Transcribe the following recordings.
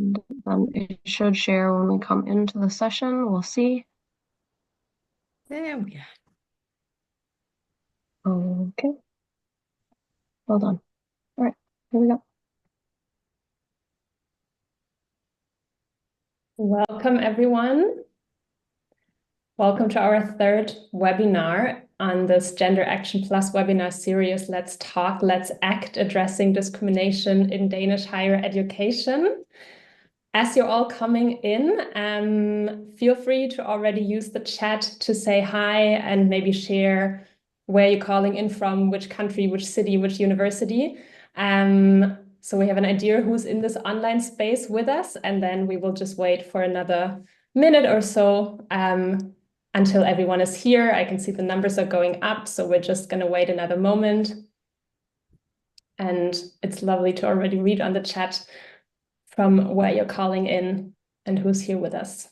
It should share when we come into the session. We'll see. There we are. Okay. Hold on. All right, here we go. Welcome, everyone. Welcome to our third webinar on this Gender Action Plus webinar series, Let's Talk, Let's Act, Addressing Discrimination in Danish Higher Education. As you're all coming in, feel free to already use the chat to say hi and maybe share where you're calling in from, which country, which city, which university. So we have an idea who's in this online space with us, and then we will just wait for another minute or so until everyone is here. I can see the numbers are going up, so we're just going to wait another moment. And it's lovely to already read on the chat from where you're calling in and who's here with us.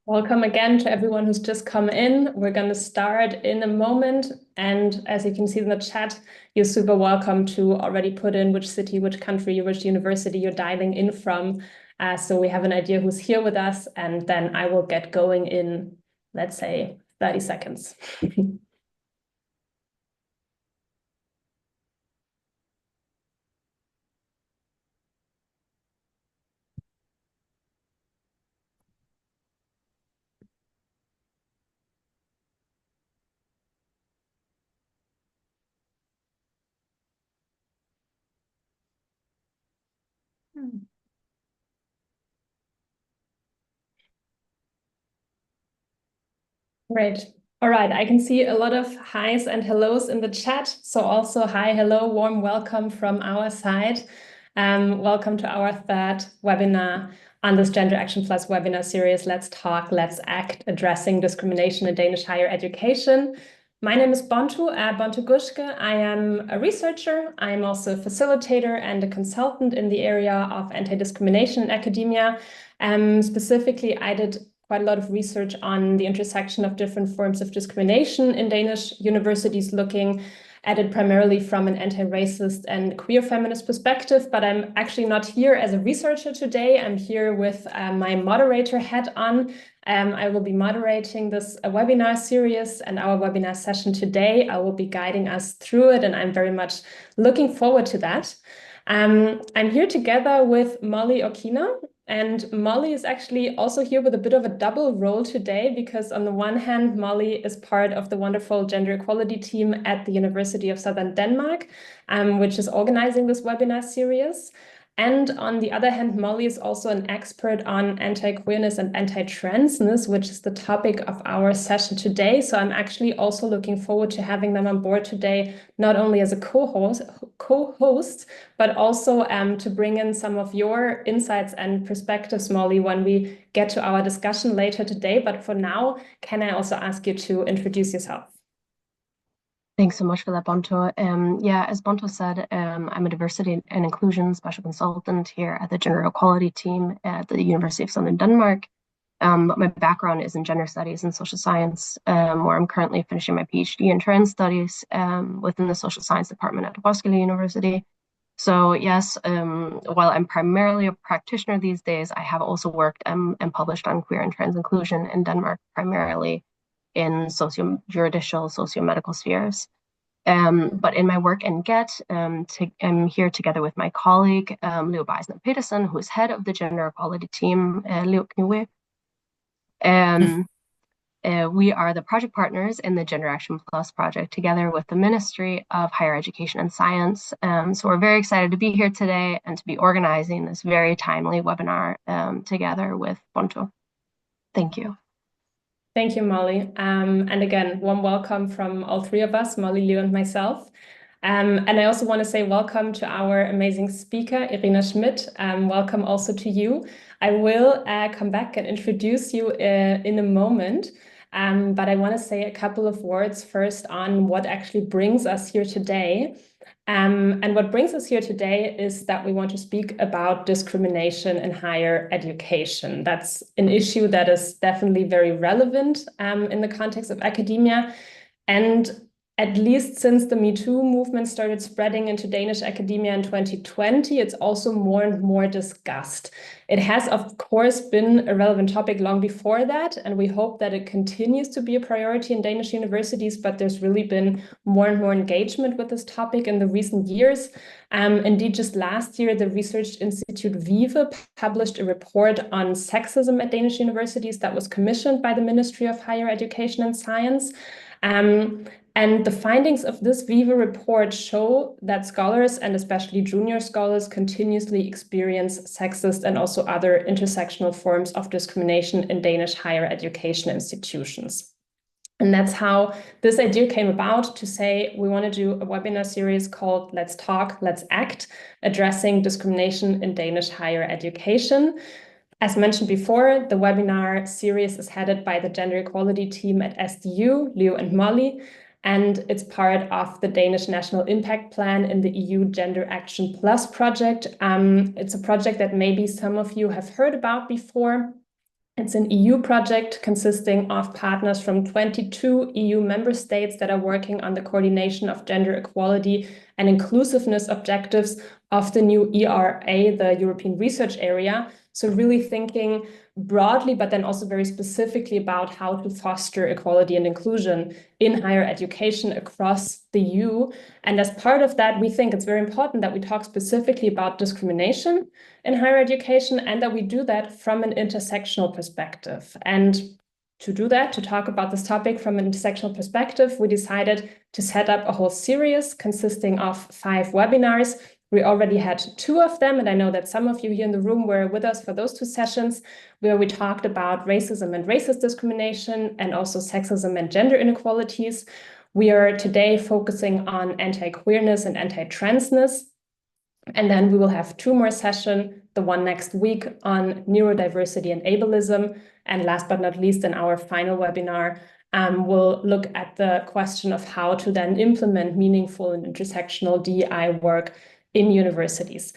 Welcome again to everyone who's just come in. We're going to start in a moment. And as you can see in the chat, you're super welcome to already put in which city, which country, which university you're dialing in from. So we have an idea who's here with us, and then I will get going in, let's say, 30 seconds. Great. All right, I can see a lot of hi's and hellos in the chat. So also hi, hello, warm welcome from our side. Welcome to our third webinar on this Gender Action Plus webinar series, Let's Talk, Let's Act, Addressing Discrimination in Danish Higher Education. My name is Bontu Guschke. I am a researcher. I am also a facilitator and a consultant in the area of anti-discrimination in academia. Specifically, I did quite a lot of research on the intersection of different forms of discrimination in Danish universities, looking at it primarily from an anti-racist and queer feminist perspective. But I'm actually not here as a researcher today. I'm here with my moderator hat on. I will be moderating this webinar series and our webinar session today. I will be guiding us through it, and I'm very much looking forward to that. I'm here together with Molly Okina, and Molly is actually also here with a bit of a double role today, because on the one hand, Molly is part of the wonderful gender equality team at the University of Southern Denmark, which is organizing this webinar series. And on the other hand, Molly is also an expert on anti-queerness and anti-transness, which is the topic of our session today. So I'm actually also looking forward to having them on board today, not only as a co-host, but also to bring in some of your insights and perspectives, Molly, when we get to our discussion later today. But for now, can I also ask you to introduce yourself? Thanks so much for that, Bonto. Yeah, as Bonto said, I'm a diversity and inclusion special consultant here at the gender equality team at the University of Southern Denmark. But my background is in gender studies and social science, where I'm currently finishing my PhD in trans studies within the social science department at Roskilde University. So yes, while I'm primarily a practitioner these days, I have also worked and published on queer and trans inclusion in Denmark, primarily in socio-judicial, socio-medical spheres. But in my work in GET, I'm here together with my colleague, Leo Beisner Petersen, who is head of the gender equality team, Leo Knuwe. We are the project partners in the Gender Action Plus project, together with the Ministry of Higher Education and Science. So we're very excited to be here today and to be organizing this very timely webinar together with Bonto. Thank you. Thank you, Molly. And again, warm welcome from all three of us, Molly, Leo, and myself. And I also want to say welcome to our amazing speaker, Irina Schmitt. Welcome also to you. I will come back and introduce you in a moment. But I want to say a couple of words first on what actually brings us here today. And what brings us here today is that we want to speak about discrimination in higher education. That's an issue that is definitely very relevant in the context of academia. And at least since the Me Too movement started spreading into Danish academia in 2020, it's also more and more discussed. It has, of course, been a relevant topic long before that, and we hope that it continues to be a priority in Danish universities, but there's really been more and more engagement with this topic in the recent years. Indeed, just last year, the research institute VIVE published a report on sexism at Danish universities that was commissioned by the Ministry of Higher Education and Science. And the findings of this VIVA report show that scholars, and especially junior scholars, continuously experience sexist and also other intersectional forms of discrimination in Danish higher education institutions. And that's how this idea came about, to say we want to do a webinar series called Let's Talk, Let's Act, addressing discrimination in Danish higher education. As mentioned before, the webinar series is headed by the gender equality team at SDU, Leo and Molly, and it's part of the Danish National Impact Plan in the EU Gender Action Plus project. It's a project that maybe some of you have heard about before. It's an EU project consisting of partners from 22 EU member states that are working on the coordination of gender equality and inclusiveness objectives of the new ERA, the European Research Area. So really thinking broadly, but then also very specifically about how to foster equality and inclusion in higher education across the EU. And as part of that, we think it's very important that we talk specifically about discrimination in higher education, and that we do that from an intersectional perspective. And to do that, to talk about this topic from an intersectional perspective, we decided to set up a whole series consisting of 5 webinars. We already had 2 of them, and I know that some of you here in the room were with us for those 2 sessions, where we talked about racism and racist discrimination, and also sexism and gender inequalities. We are today focusing on anti-queerness and anti-transness. And then we will have 2 more sessions, the one next week on neurodiversity and ableism. And last but not least, in our final webinar, we'll look at the question of how to then implement meaningful and intersectional DEI work in universities.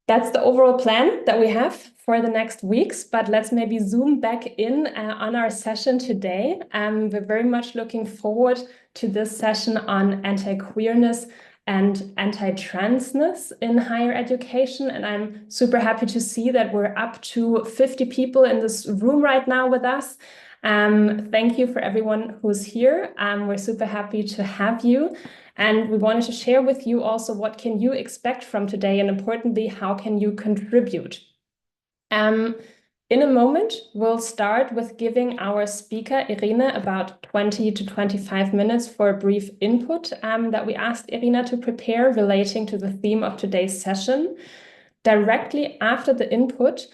That's the overall plan that we have for the next weeks, but let's maybe zoom back in on our session today. We're very much looking forward to this session on anti-queerness and anti-transness in higher education. And I'm super happy to see that we're up to 50 people in this room right now with us. Thank you for everyone who's here. We're super happy to have you. And we wanted to share with you also what can you expect from today, and importantly, how can you contribute? In a moment, we'll start with giving our speaker, Irina, about 20 to 25 minutes for a brief input that we asked Irina to prepare relating to the theme of today's session. Directly after the input,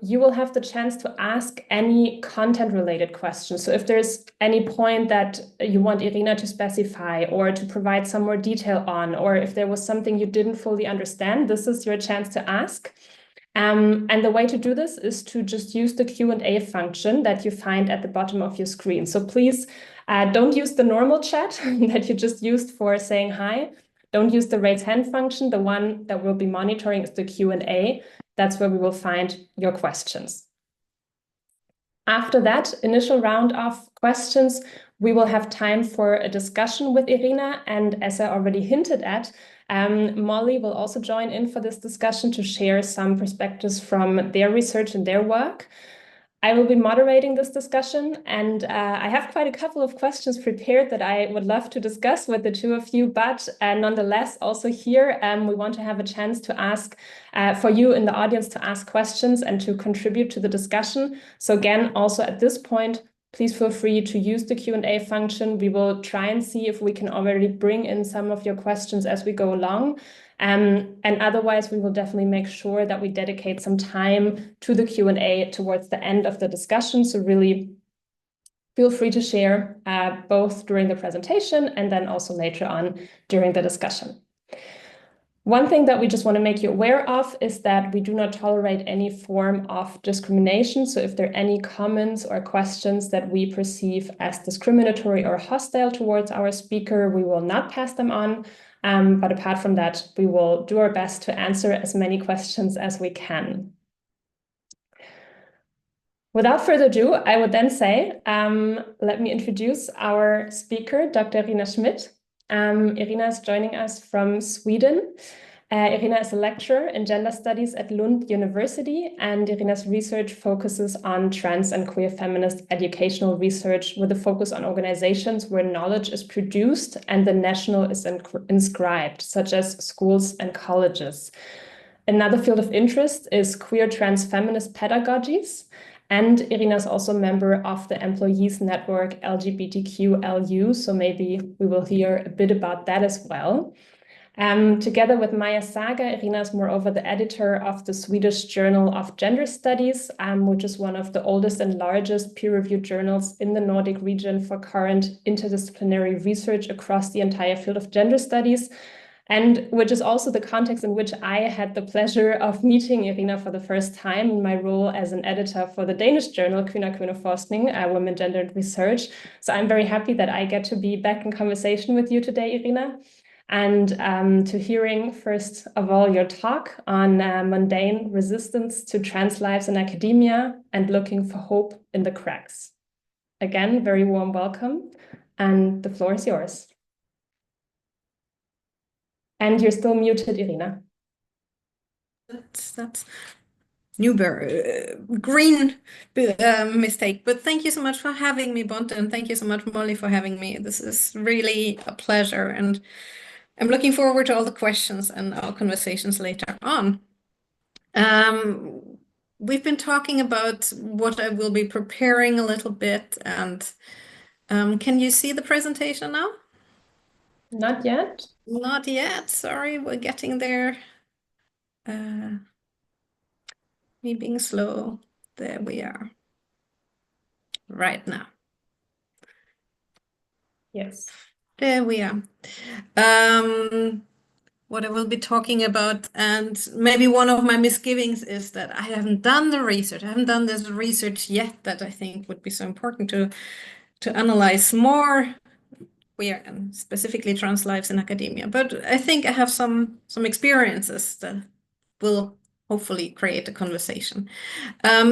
you will have the chance to ask any content-related questions. So if there's any point that you want Irina to specify or to provide some more detail on, or if there was something you didn't fully understand, this is your chance to ask. And the way to do this is to just use the Q&A function that you find at the bottom of your screen. So please don't use the normal chat that you just used for saying hi. Don't use the raise hand function. The one that we'll be monitoring is the Q&A. That's where we will find your questions. After that initial round of questions, we will have time for a discussion with Irina. And as I already hinted at, Molly will also join in for this discussion to share some perspectives from their research and their work. I will be moderating this discussion, and I have quite a couple of questions prepared that I would love to discuss with the 2 of you, but nonetheless, also here, we want to have a chance to ask for you in the audience to ask questions and to contribute to the discussion. So again, also at this point, please feel free to use the Q&A function. We will try and see if we can already bring in some of your questions as we go along. And otherwise, we will definitely make sure that we dedicate some time to the Q&A towards the end of the discussion. So really feel free to share both during the presentation and then also later on during the discussion. One thing that we just want to make you aware of is that we do not tolerate any form of discrimination. So if there are any comments or questions that we perceive as discriminatory or hostile towards our speaker, we will not pass them on. But apart from that, we will do our best to answer as many questions as we can. Without further ado, I would then say, let me introduce our speaker, Dr. Irina Schmitt. Irina is joining us from Sweden. Irina is a lecturer in gender studies at Lund University, and Irina's research focuses on trans and queer feminist educational research with a focus on organizations where knowledge is produced and the national is inscribed, such as schools and colleges. Another field of interest is queer trans feminist pedagogies. And Irina is also a member of the employees network LGBTQLU, so maybe we will hear a bit about that as well. Together with Maya Saga, Irina is moreover the editor of the Swedish Journal of Gender Studies, which is one of the oldest and largest peer-reviewed journals in the Nordic region for current interdisciplinary research across the entire field of gender studies, and which is also the context in which I had the pleasure of meeting Irina for the first time in my role as an editor for the Danish journal Kvindeforskning, Women, Gender and Research. So I'm very happy that I get to be back in conversation with you today, Irina, and to hearing first of all your talk on mundane resistance to trans lives in academia and looking for hope in the cracks. Again, very warm welcome, and the floor is yours. And you're still muted, Irina. That's green mistake. But thank you so much for having me, Bonte, and thank you so much, Molly, for having me. This is really a pleasure, and I'm looking forward to all the questions and our conversations later on. We've been talking about what I will be preparing a little bit, and can you see the presentation now? Not yet. Not yet. Sorry, we're getting there. Me being slow. There we are. Right now. Yes. There we are. What I will be talking about, and maybe one of my misgivings is that I haven't done the research. I haven't done this research yet that I think would be so important to analyze more queer and specifically trans lives in academia. But I think I have some experiences that will hopefully create a conversation.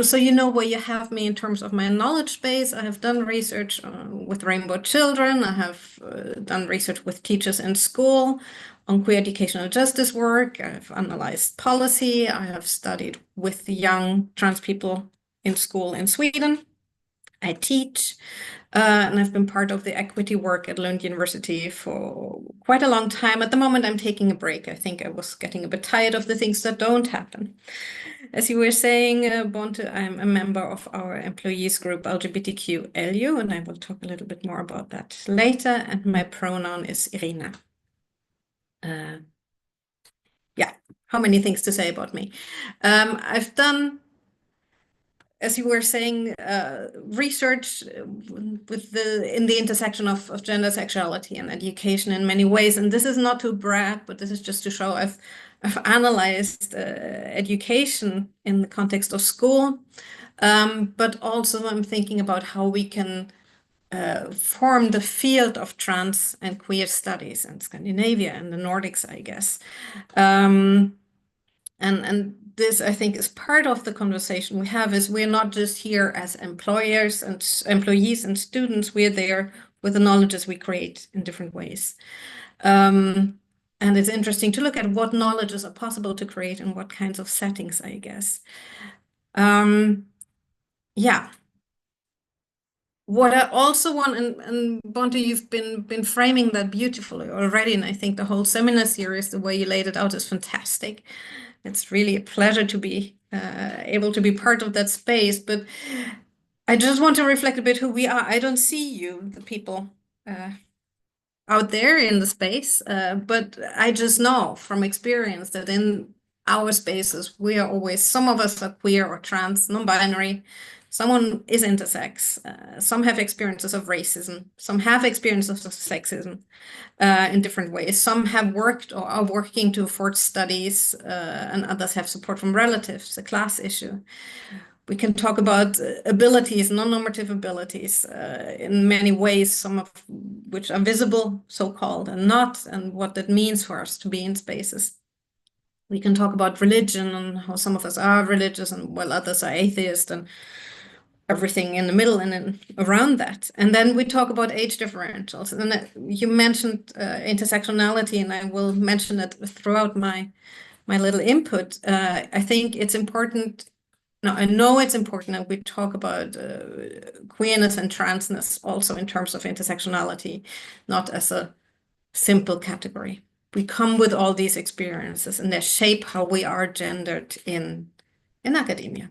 So you know where you have me in terms of my knowledge base. I have done research with rainbow children. I have done research with teachers in school on queer educational justice work. I've analyzed policy. I have studied with young trans people in school in Sweden. I teach, and I've been part of the equity work at Lund University for quite a long time. At the moment, I'm taking a break. I think I was getting a bit tired of the things that don't happen. As you were saying, Bonte, I'm a member of our employees group LGBTQLU, and I will talk a little bit more about that later. And my pronoun is Irina. Yeah, how many things to say about me? I've done, as you were saying, research in the intersection of gender, sexuality, and education in many ways. And this is not to brag, but this is just to show I've analyzed education in the context of school, but also I'm thinking about how we can form the field of trans and queer studies in Scandinavia and the Nordics, I guess. And this, I think, is part of the conversation we have, is we're not just here as employers and employees and students, we're there with the knowledges we create in different ways. And it's interesting to look at what knowledges are possible to create in what kinds of settings, I guess. Yeah. What I also want, and Bonte, you've been framing that beautifully already, and I think the whole seminar series, the way you laid it out, is fantastic. It's really a pleasure to be able to be part of that space. But I just want to reflect a bit who we are. I don't see you, the people out there in the space, but I just know from experience that in our spaces, we are always, some of us are queer or trans, non-binary, someone is intersex, some have experiences of racism, some have experiences of sexism in different ways. Some have worked or are working to afford studies, and others have support from relatives, a class issue. We can talk about abilities, non-normative abilities in many ways. Some of which are visible, so-called, and not, and what that means for us to be in spaces. We can talk about religion and how some of us are religious and while others are atheist, and everything in the middle and then around that. And then we talk about age differentials. And you mentioned intersectionality, and I will mention it throughout my little input. I think it's important. No, I know it's important that we talk about queerness and transness also in terms of intersectionality, not as a simple category. We come with all these experiences, and they shape how we are gendered in academia.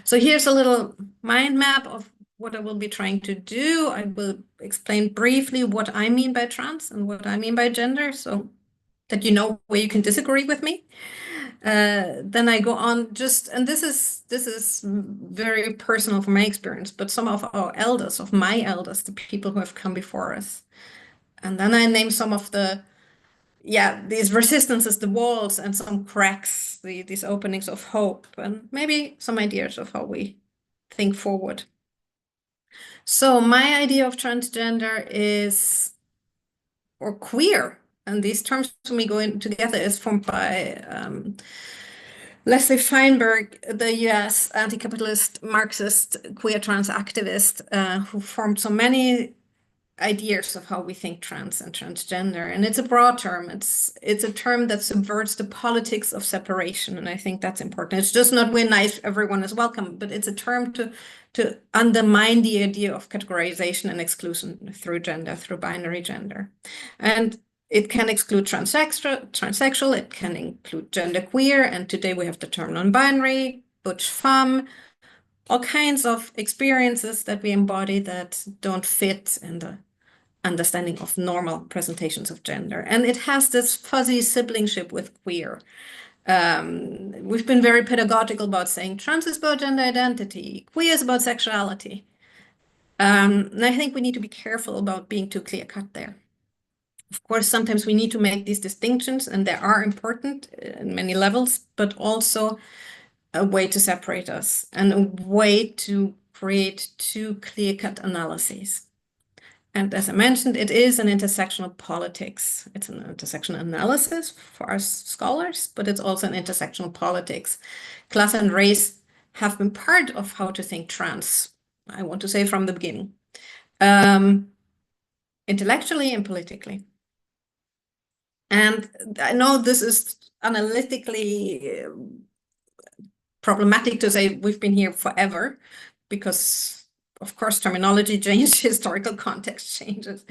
So here's a little mind map of what I will be trying to do. I will explain briefly what I mean by trans and what I mean by gender, so that you know where you can disagree with me. Then I go on and this is very personal from my experience, but some of our elders, of my elders, the people who have come before us. And then I name some of these resistances, the walls and some cracks, these openings of hope, and maybe some ideas of how we think forward. So my idea of transgender is, or queer, and these terms to me going together, is formed by Leslie Feinberg, the US anti-capitalist Marxist queer trans activist, who formed so many ideas of how we think trans and transgender. And it's a broad term. It's a term that subverts the politics of separation. And I think that's important. It's just not we're nice, everyone is welcome, but it's a term to undermine the idea of categorization and exclusion through gender, through binary gender. And it can exclude transsexual, it can include genderqueer, and today we have the term non-binary, butch femme, all kinds of experiences that we embody that don't fit in the understanding of normal presentations of gender. And it has this fuzzy siblingship with queer. We've been very pedagogical about saying trans is about gender identity, queer is about sexuality. And I think we need to be careful about being too clear-cut there. Of course, sometimes we need to make these distinctions, and they are important in many levels, but also a way to separate us and a way to create too clear-cut analyses. And as I mentioned, it is an intersectional politics. It's an intersectional analysis for us scholars, but it's also an intersectional politics. Class and race have been part of how to think trans, I want to say, from the beginning, intellectually and politically. And I know this is analytically problematic to say we've been here forever, because of course, terminology changes, historical context changes.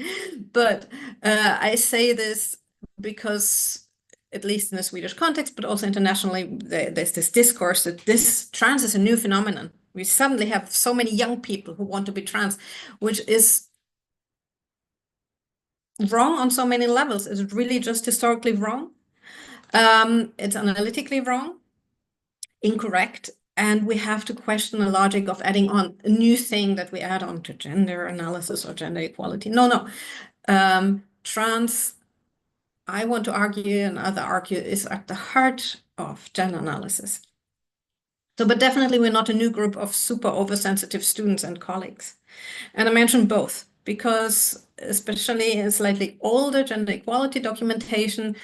But I say this because, at least in the Swedish context, but also internationally, there's this discourse that this trans is a new phenomenon. We suddenly have so many young people who want to be trans, which is wrong on so many levels. It's really just historically wrong. It's analytically wrong, incorrect. And we have to question the logic of adding on a new thing that we add on to gender analysis or gender equality. No. Trans, I want to argue, and others argue, is at the heart of gender analysis. So, but definitely we're not a new group of super oversensitive students and colleagues. And I mentioned both, because especially in slightly older gender equality documentation,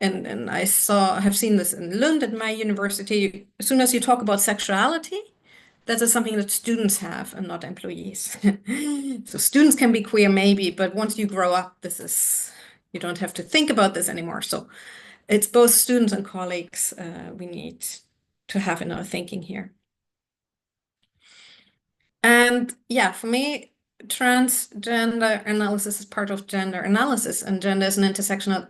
and I have seen this in Lund at my university, as soon as you talk about sexuality, that is something that students have and not employees. So students can be queer maybe, but once you grow up, you don't have to think about this anymore. So it's both students and colleagues we need to have in our thinking here. And yeah, for me, transgender analysis is part of gender analysis, and gender is an intersectional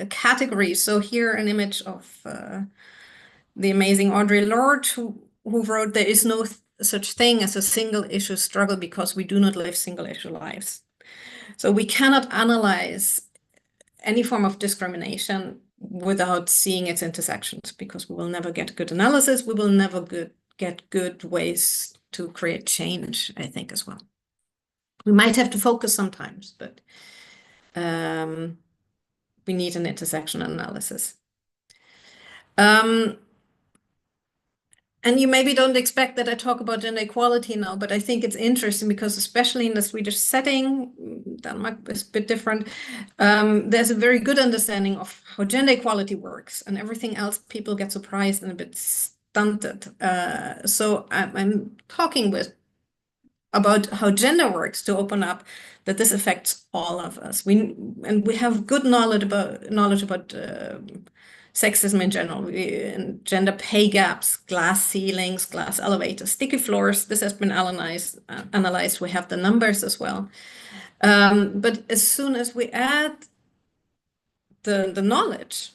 category. So here an image of the amazing Audre Lorde, who wrote, "There is no such thing as a single issue struggle because we do not live single issue lives." So we cannot analyze any form of discrimination without seeing its intersections, because we will never get good analysis. We will never get good ways to create change, I think, as well. We might have to focus sometimes, but we need an intersectional analysis. And you maybe don't expect that I talk about gender equality now, but I think it's interesting because especially in the Swedish setting, Denmark is a bit different, there's a very good understanding of how gender equality works, and everything else people get surprised and a bit stunted. So I'm talking about how gender works to open up that this affects all of us. We have good knowledge about sexism in general, and gender pay gaps, glass ceilings, glass elevators, sticky floors. This has been analyzed. We have the numbers as well. But as soon as we add the knowledge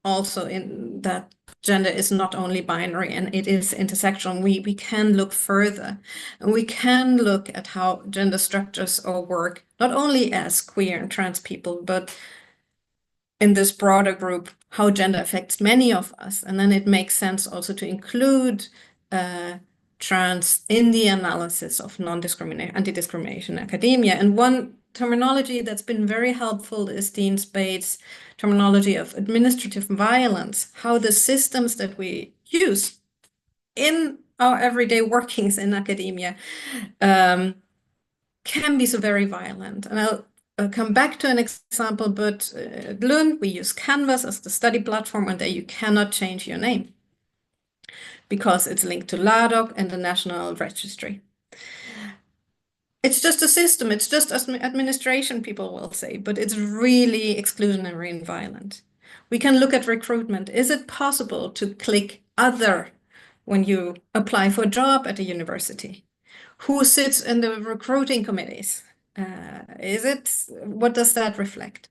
also in that gender is not only binary and it is intersectional, we can look further, and we can look at how gender structures or work, not only as queer and trans people, but in this broader group, how gender affects many of us. And then it makes sense also to include trans in the analysis of anti-discrimination academia. And one terminology that's been very helpful is Dean Spade's terminology of administrative violence, how the systems that we use in our everyday workings in academia can be so very violent. And I'll come back to an example, but at Lund, we use Canvas as the study platform, and there you cannot change your name because it's linked to LADOC and the National Registry. It's just a system, it's just administration, people will say, but it's really exclusionary and violent. We can look at recruitment. Is it possible to click other when you apply for a job at a university? Who sits in the recruiting committees? What does that reflect?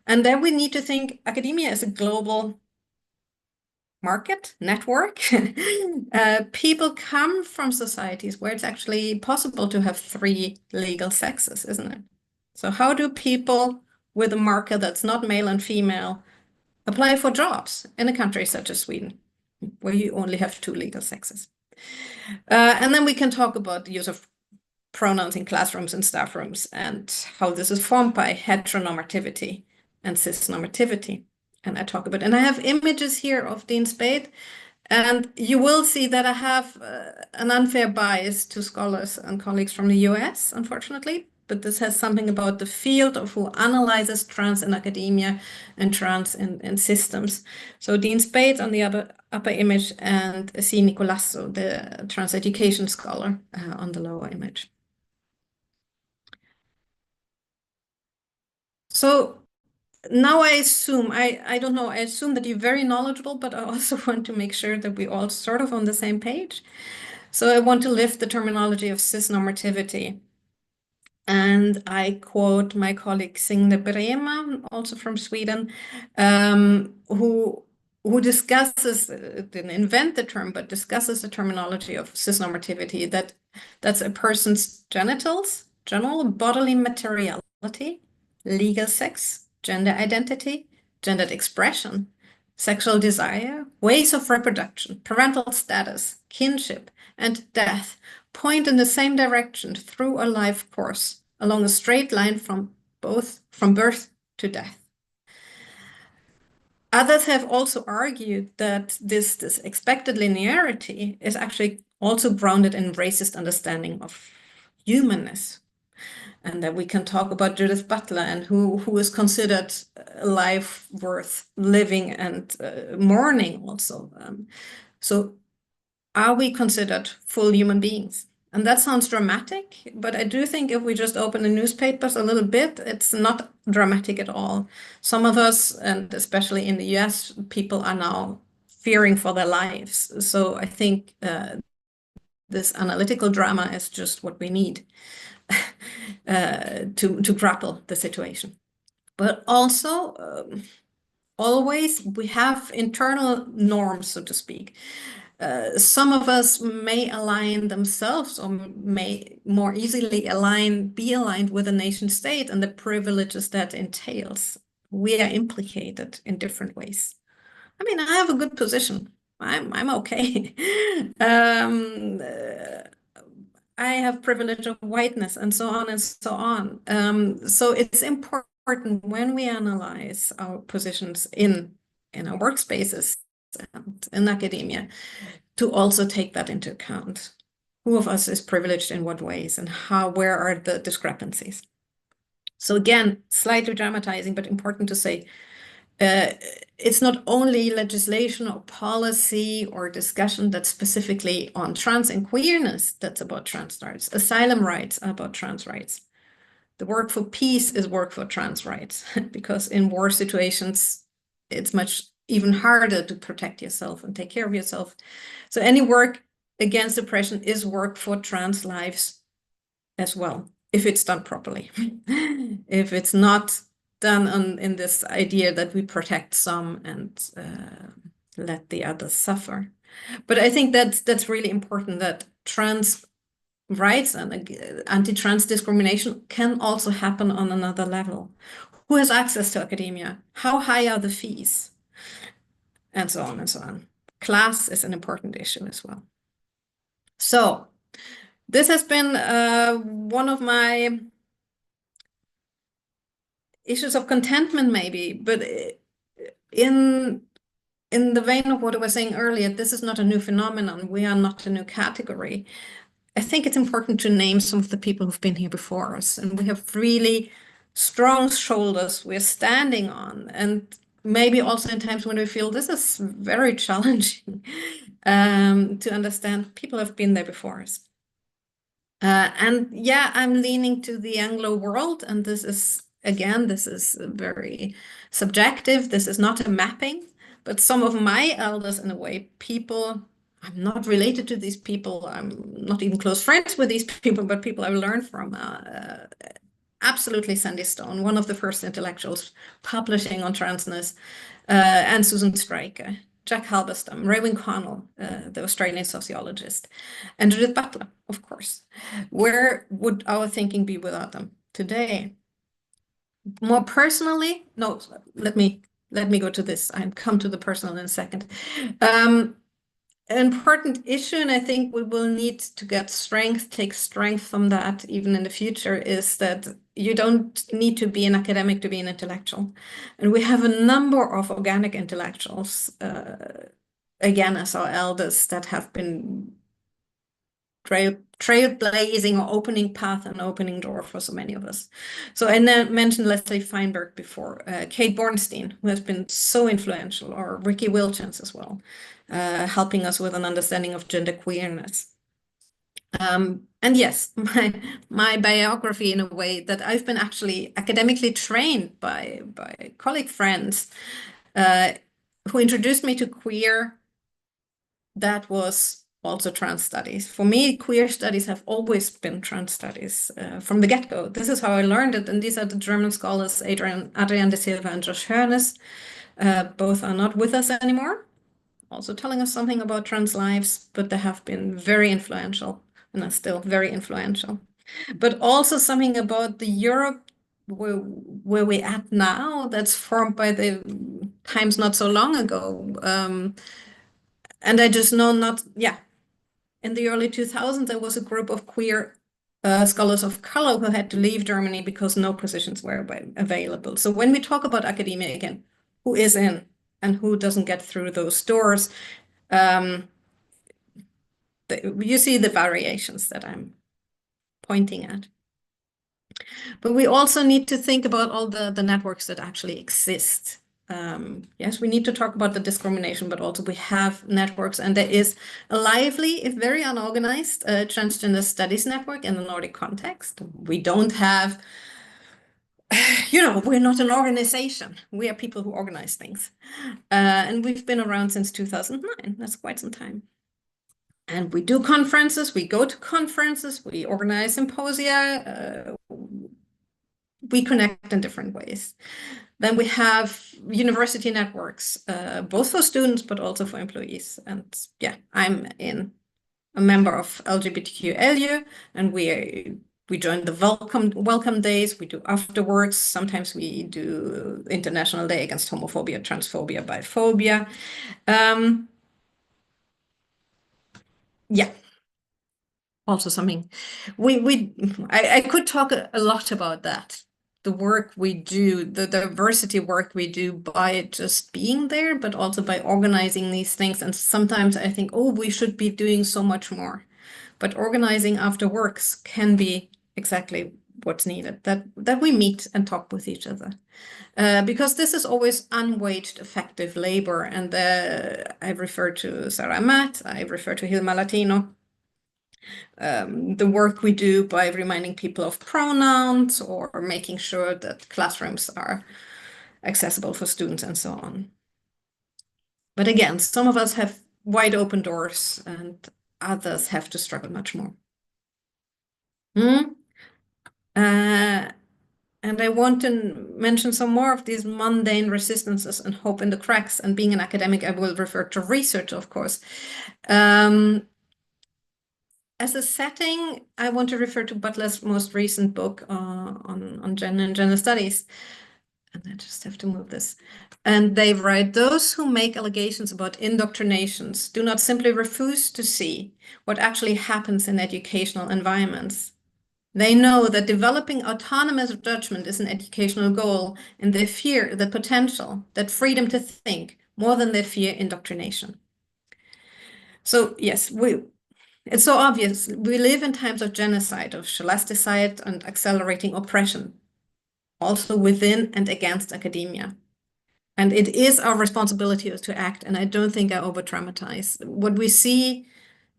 And then we need to think academia is a global market network. People come from societies where it's actually possible to have 3 legal sexes, isn't it? So how do people with a marker that's not male and female apply for jobs in a country such as Sweden, where you only have 2 legal sexes? And then we can talk about the use of pronouns in classrooms and staff rooms and how this is formed by heteronormativity and cisnormativity. And I have images here of Dean Spade, and you will see that I have an unfair bias to scholars and colleagues from the US, unfortunately, but this has something about the field of who analyzes trans in academia and trans in systems. So Dean Spade on the upper image, and C. Nicolasso, the trans education scholar, on the lower image. So now I assume, I don't know, I assume that you're very knowledgeable, but I also want to make sure that we all sort of on the same page. So I want to lift the terminology of cisnormativity. And I quote my colleague Signe Brema, also from Sweden, who discusses, didn't invent the term, but discusses the terminology of cisnormativity, that's a person's genitals, general bodily materiality, legal sex, gender identity, gendered expression, sexual desire, ways of reproduction, parental status, kinship, and death point in the same direction through a life course along a straight line from birth to death. Others have also argued that this expected linearity is actually also grounded in racist understanding of humanness, and that we can talk about Judith Butler and who is considered a life worth living and mourning also. So are we considered full human beings? And that sounds dramatic, but I do think if we just open the newspapers a little bit, it's not dramatic at all. Some of us, and especially in the US, people are now fearing for their lives. So I think this analytical drama is just what we need to grapple the situation. But also, always we have internal norms, so to speak. Some of us may align themselves or may more easily be aligned with a nation state and the privileges that entails. We are implicated in different ways. I mean, I have a good position. I'm okay. I have privilege of whiteness and so on and so on. So it's important when we analyze our positions in our workspaces and in academia to also take that into account. Who of us is privileged in what ways, and where are the discrepancies? So again, slightly dramatizing, but important to say, it's not only legislation or policy or discussion that's specifically on trans and queerness that's about trans rights. Asylum rights are about trans rights. The work for peace is work for trans rights, because in war situations, it's much even harder to protect yourself and take care of yourself. So any work against oppression is work for trans lives as well, if it's done properly. If it's not done in this idea that we protect some and let the others suffer. But I think that's really important, that trans rights and anti-trans discrimination can also happen on another level. Who has access to academia? How high are the fees? And so on and so on. Class is an important issue as well. So this has been one of my issues of contentment, maybe, but in the vein of what I was saying earlier, this is not a new phenomenon. We are not a new category. I think it's important to name some of the people who've been here before us, and we have really strong shoulders we're standing on, and maybe also in times when we feel this is very challenging to understand. People have been there before us. And yeah, I'm leaning to the Anglo world, and this is, again, this is very subjective. This is not a mapping, but some of my elders, in a way, people, I'm not related to these people, I'm not even close friends with these people, but people I've learned from, absolutely Sandy Stone, one of the first intellectuals publishing on transness, and Susan Stryker, Jack Halberstam, Raewyn Connell, the Australian sociologist, and Judith Butler, of course. Where would our thinking be without them today? More personally, no, let me go to this. I'll come to the personal in a second. An important issue, and I think we will need to take strength from that even in the future, is that you don't need to be an academic to be an intellectual. And we have a number of organic intellectuals, again, as our elders, that have been trailblazing or opening path and opening door for so many of us. So I mentioned Leslie Feinberg before, Kate Bornstein, who has been so influential, or Ricky Wilchens as well, helping us with an understanding of gender queerness. And yes, my biography, in a way, that I've been actually academically trained by colleague friends who introduced me to queer. That was also trans studies. For me, queer studies have always been trans studies from the get-go. This is how I learned it, and these are the German scholars Adrian de Silva and Josh Hoernes. Both are not with us anymore, also telling us something about trans lives, but they have been very influential and are still very influential. But also something about the Europe where we're at now, that's formed by the times not so long ago. And I just know in the early 2000s, there was a group of queer scholars of color who had to leave Germany because no positions were available. So when we talk about academia again, who is in and who doesn't get through those doors, you see the variations that I'm pointing at. But we also need to think about all the networks that actually exist. Yes, we need to talk about the discrimination, but also we have networks, and there is a lively, if very unorganized, transgender studies network in the Nordic context. We don't have, we're not an organization. We are people who organize things. And we've been around since 2009. That's quite some time. And we do conferences, we go to conferences, we organize symposia, we connect in different ways. Then we have university networks, both for students, but also for employees. And yeah, I'm a member of LGBTQIA, and we join the welcome days, we do afterworks. Sometimes we do International Day Against Homophobia, Transphobia, Biphobia. Yeah. Also something I could talk a lot about that, the work we do, the diversity work we do by just being there, but also by organizing these things. And sometimes I think, oh, we should be doing so much more. But organizing after works can be exactly what's needed, that we meet and talk with each other. Because this is always unwaged effective labor. And I refer to Sarah Matt, I refer to Hilma Latino. The work we do by reminding people of pronouns or making sure that classrooms are accessible for students and so on. But again, some of us have wide open doors and others have to struggle much more. And I want to mention some more of these mundane resistances and hope in the cracks. And being an academic, I will refer to research, of course. As a setting, I want to refer to Butler's most recent book on gender and gender studies. And I just have to move this. And they write, those who make allegations about indoctrinations do not simply refuse to see what actually happens in educational environments. They know that developing autonomous judgment is an educational goal, and they fear the potential, that freedom to think, more than they fear indoctrination. So yes, it's so obvious. We live in times of genocide, of scholasticide and accelerating oppression, also within and against academia. And it is our responsibility to act, and I don't think I over-dramatize. What we see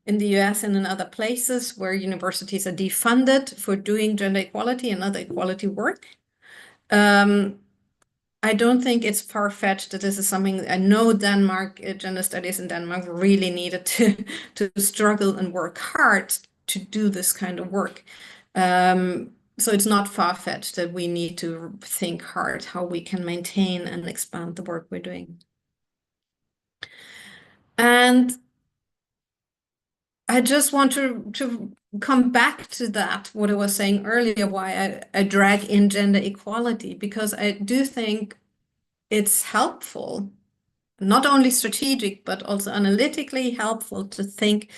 in the US and in other places where universities are defunded for doing gender equality and other equality work. I don't think it's far-fetched that this is something I know Denmark, gender studies in Denmark really needed to struggle and work hard to do this kind of work. So it's not far-fetched that we need to think hard how we can maintain and expand the work we're doing. And I just want to come back to that, what I was saying earlier, why I drag in gender equality, because I do think it's helpful, not only strategic, but also analytically helpful to think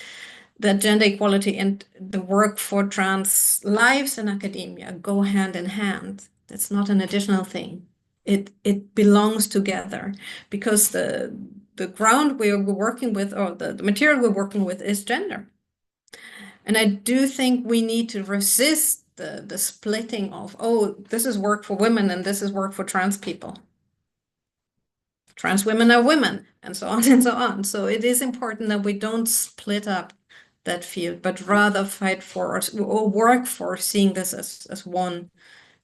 that gender equality and the work for trans lives in academia go hand in hand. That's not an additional thing. It belongs together, because the ground we're working with, or the material we're working with, is gender. And I do think we need to resist the splitting of, oh, this is work for women and this is work for trans people. Trans women are women, and so on and so on. So it is important that we don't split up that field, but rather fight for or work for seeing this as one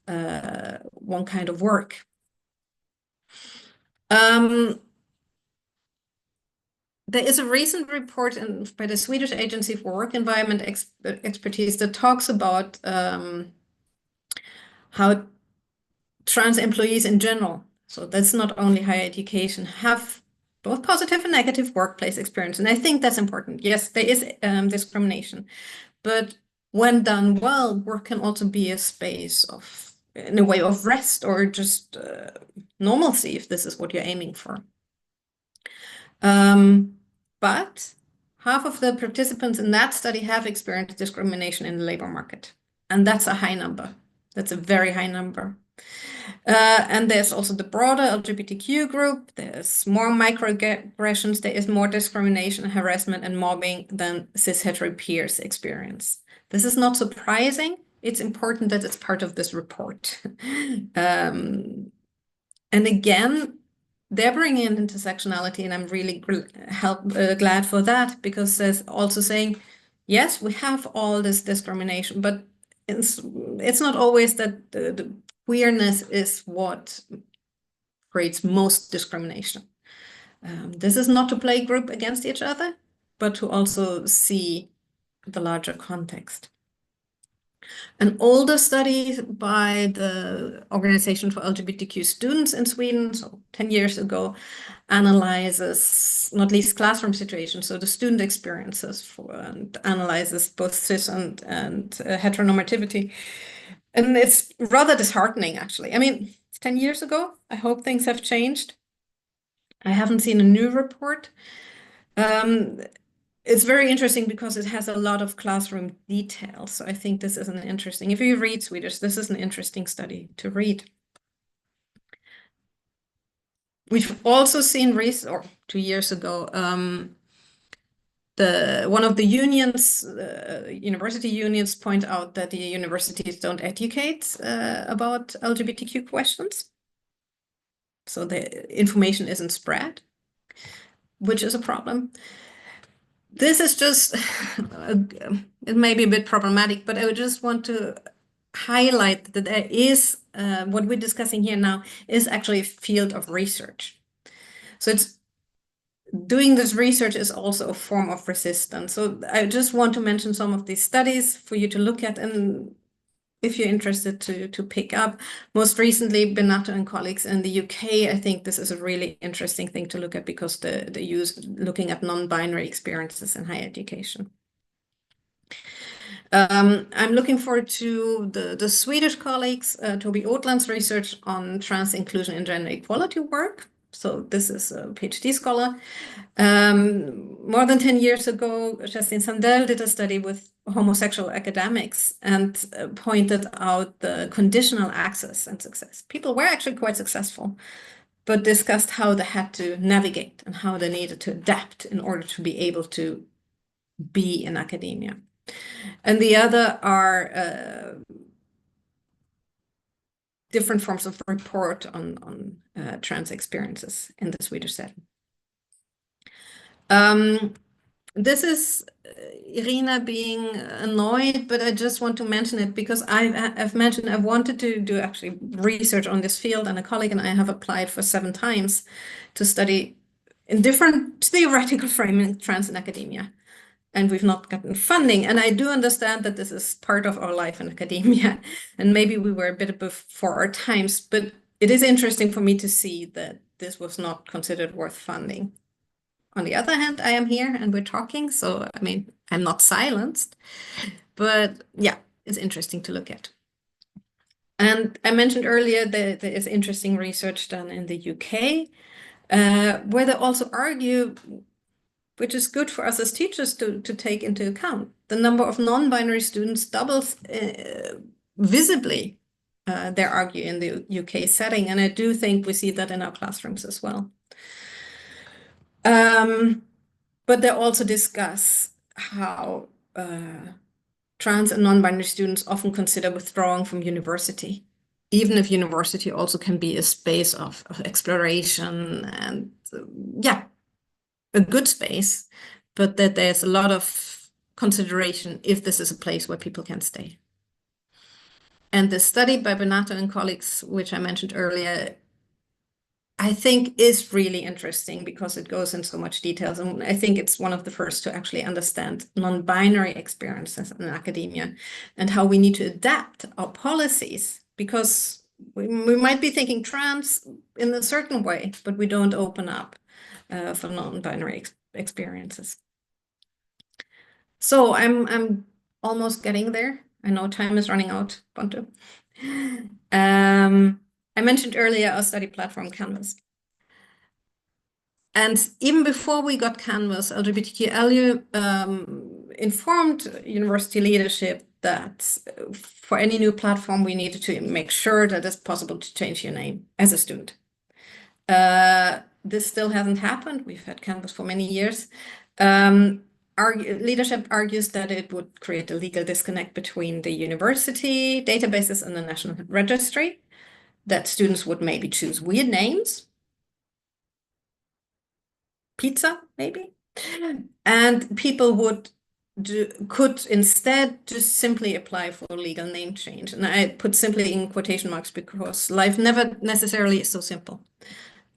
kind of work. There is a recent report by the Swedish Agency for Work Environment Expertise that talks about how trans employees in general, so that's not only higher education, have both positive and negative workplace experience. And I think that's important. Yes, there is discrimination, but when done well, work can also be a space of, in a way, of rest or just normalcy, if this is what you're aiming for. But half of the participants in that study have experienced discrimination in the labor market. And that's a high number. That's a very high number. And there's also the broader LGBTQ group. There's more microaggressions. There is more discrimination, harassment, and mobbing than cis hetero peers experience. This is not surprising. It's important that it's part of this report. And again, they're bringing in intersectionality, and I'm really glad for that, because there's also saying, yes, we have all this discrimination, but it's not always that the queerness is what creates most discrimination. This is not to play group against each other, but to also see the larger context. An older study by the Organization for LGBTQ Students in Sweden, so 10 years ago, analyzes not least classroom situations, so the student experiences, and analyzes both cis and heteronormativity. And it's rather disheartening, actually. I mean, it's 10 years ago. I hope things have changed. I haven't seen a new report. it's very interesting because it has a lot of classroom details. So I think this is an interesting, if you read Swedish, this is an interesting study to read. We've also seen or 2 years ago, one of the unions, university unions, point out that the universities don't educate about LGBTQ questions. So the information isn't spread, which is a problem. This is just, it may be a bit problematic, but I would just want to highlight that there is, what we're discussing here now is actually a field of research. So doing this research is also a form of resistance. So I just want to mention some of these studies for you to look at, and if you're interested to pick up. Most recently, Benato and colleagues in the UK, I think this is a really interesting thing to look at because the use looking at non-binary experiences in higher education. I'm looking forward to the Swedish colleagues, Toby Åtland's research on trans inclusion and gender equality work. So this is a PhD scholar. More than 10 years ago, Kerstin Sandell did a study with homosexual academics and pointed out the conditional access and success. People were actually quite successful, but discussed how they had to navigate and how they needed to adapt in order to be able to be in academia. And the other are different forms of report on trans experiences in the Swedish setting. This is Irina being annoyed, but I just want to mention it because I've mentioned I wanted to do actually research on this field, and a colleague and I have applied for 7 times to study in different theoretical framing trans in academia. And we've not gotten funding. And I do understand that this is part of our life in academia. And maybe we were a bit before our times, but it is interesting for me to see that this was not considered worth funding. On the other hand, I am here and we're talking. So, I mean, I'm not silenced. But yeah, it's interesting to look at. And I mentioned earlier that there is interesting research done in the UK, where they also argue, which is good for us as teachers to take into account. The number of non-binary students doubles visibly, they argue, in the UK setting. And I do think we see that in our classrooms as well. But they also discuss how trans and non-binary students often consider withdrawing from university, even if university also can be a space of exploration and, yeah, a good space, but that there's a lot of consideration if this is a place where people can stay. And the study by Benato and colleagues, which I mentioned earlier, I think is really interesting because it goes into so much details. And I think it's one of the first to actually understand non-binary experiences in academia and how we need to adapt our policies, because we might be thinking trans in a certain way, but we don't open up for non-binary experiences. So I'm almost getting there. I know time is running out, Ponto. I mentioned earlier our study platform, Canvas. And even before we got Canvas, LGBTQIA informed university leadership that for any new platform, we needed to make sure that it's possible to change your name as a student. This still hasn't happened. We've had Canvas for many years. Our leadership argues that it would create a legal disconnect between the university databases and the National Registry, that students would maybe choose weird names, pizza maybe, and people could instead just simply apply for a legal name change. And I put simply in quotation marks because life never necessarily is so simple.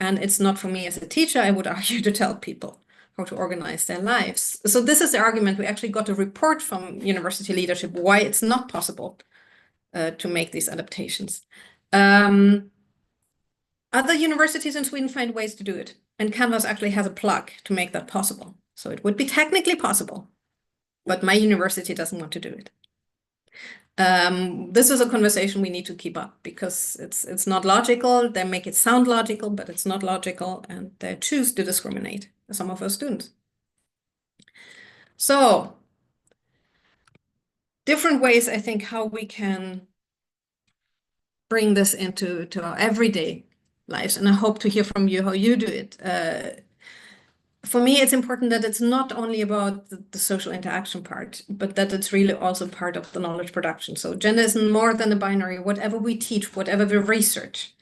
And it's not for me as a teacher, I would argue, to tell people how to organize their lives. So this is the argument. We actually got a report from university leadership why it's not possible to make these adaptations. Other universities in Sweden find ways to do it. And Canvas actually has a plug to make that possible. So it would be technically possible, but my university doesn't want to do it. This is a conversation we need to keep up because it's not logical. They make it sound logical, but it's not logical, and they choose to discriminate some of our students. So different ways, I think, how we can bring this into our everyday lives. And I hope to hear from you how you do it. For me, it's important that it's not only about the social interaction part, but that it's really also part of the knowledge production. So gender is more than a binary. Whatever we teach, whatever we research,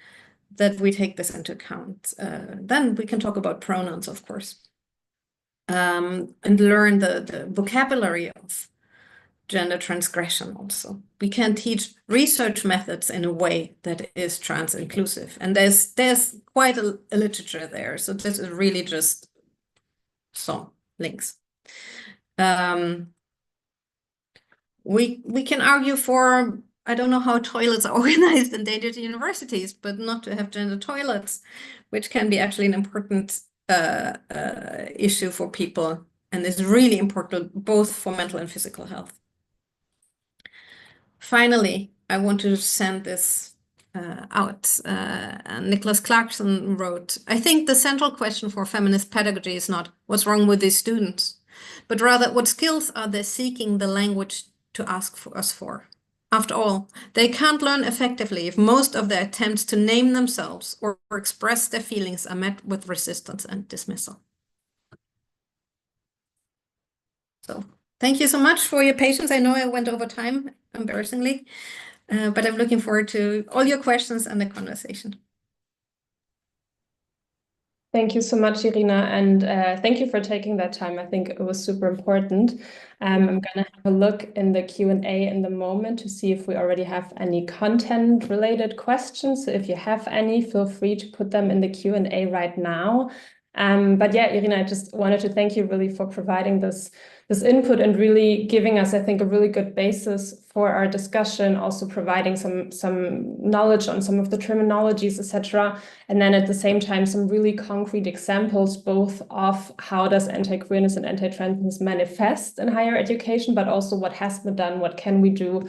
that we take this into account. Then we can talk about pronouns, of course, and learn the vocabulary of gender transgression also. We can teach research methods in a way that is trans inclusive. And there's quite a literature there. So this is really just some links. We can argue for, I don't know how toilets are organized in endangered universities, but not to have gender toilets, which can be actually an important issue for people and is really important both for mental and physical health. Finally, I want to send this out. Nicholas Clarkson wrote, I think the central question for feminist pedagogy is not what's wrong with these students, but rather what skills are they seeking the language to ask for us for? After all, they can't learn effectively if most of their attempts to name themselves or express their feelings are met with resistance and dismissal. So thank you so much for your patience. I know I went over time, embarrassingly, but I'm looking forward to all your questions and the conversation. Thank you so much, Irina, and thank you for taking that time. I think it was super important. I'm going to have a look in the Q&A in the moment to see if we already have any content-related questions. So if you have any, feel free to put them in the Q&A right now. But yeah, Irina, I just wanted to thank you really for providing this input and really giving us, I think, a really good basis for our discussion, also providing some knowledge on some of the terminologies, etc. And then at the same time, some really concrete examples, both of how does anti-queerness and anti-transness manifest in higher education, but also what has been done, what can we do.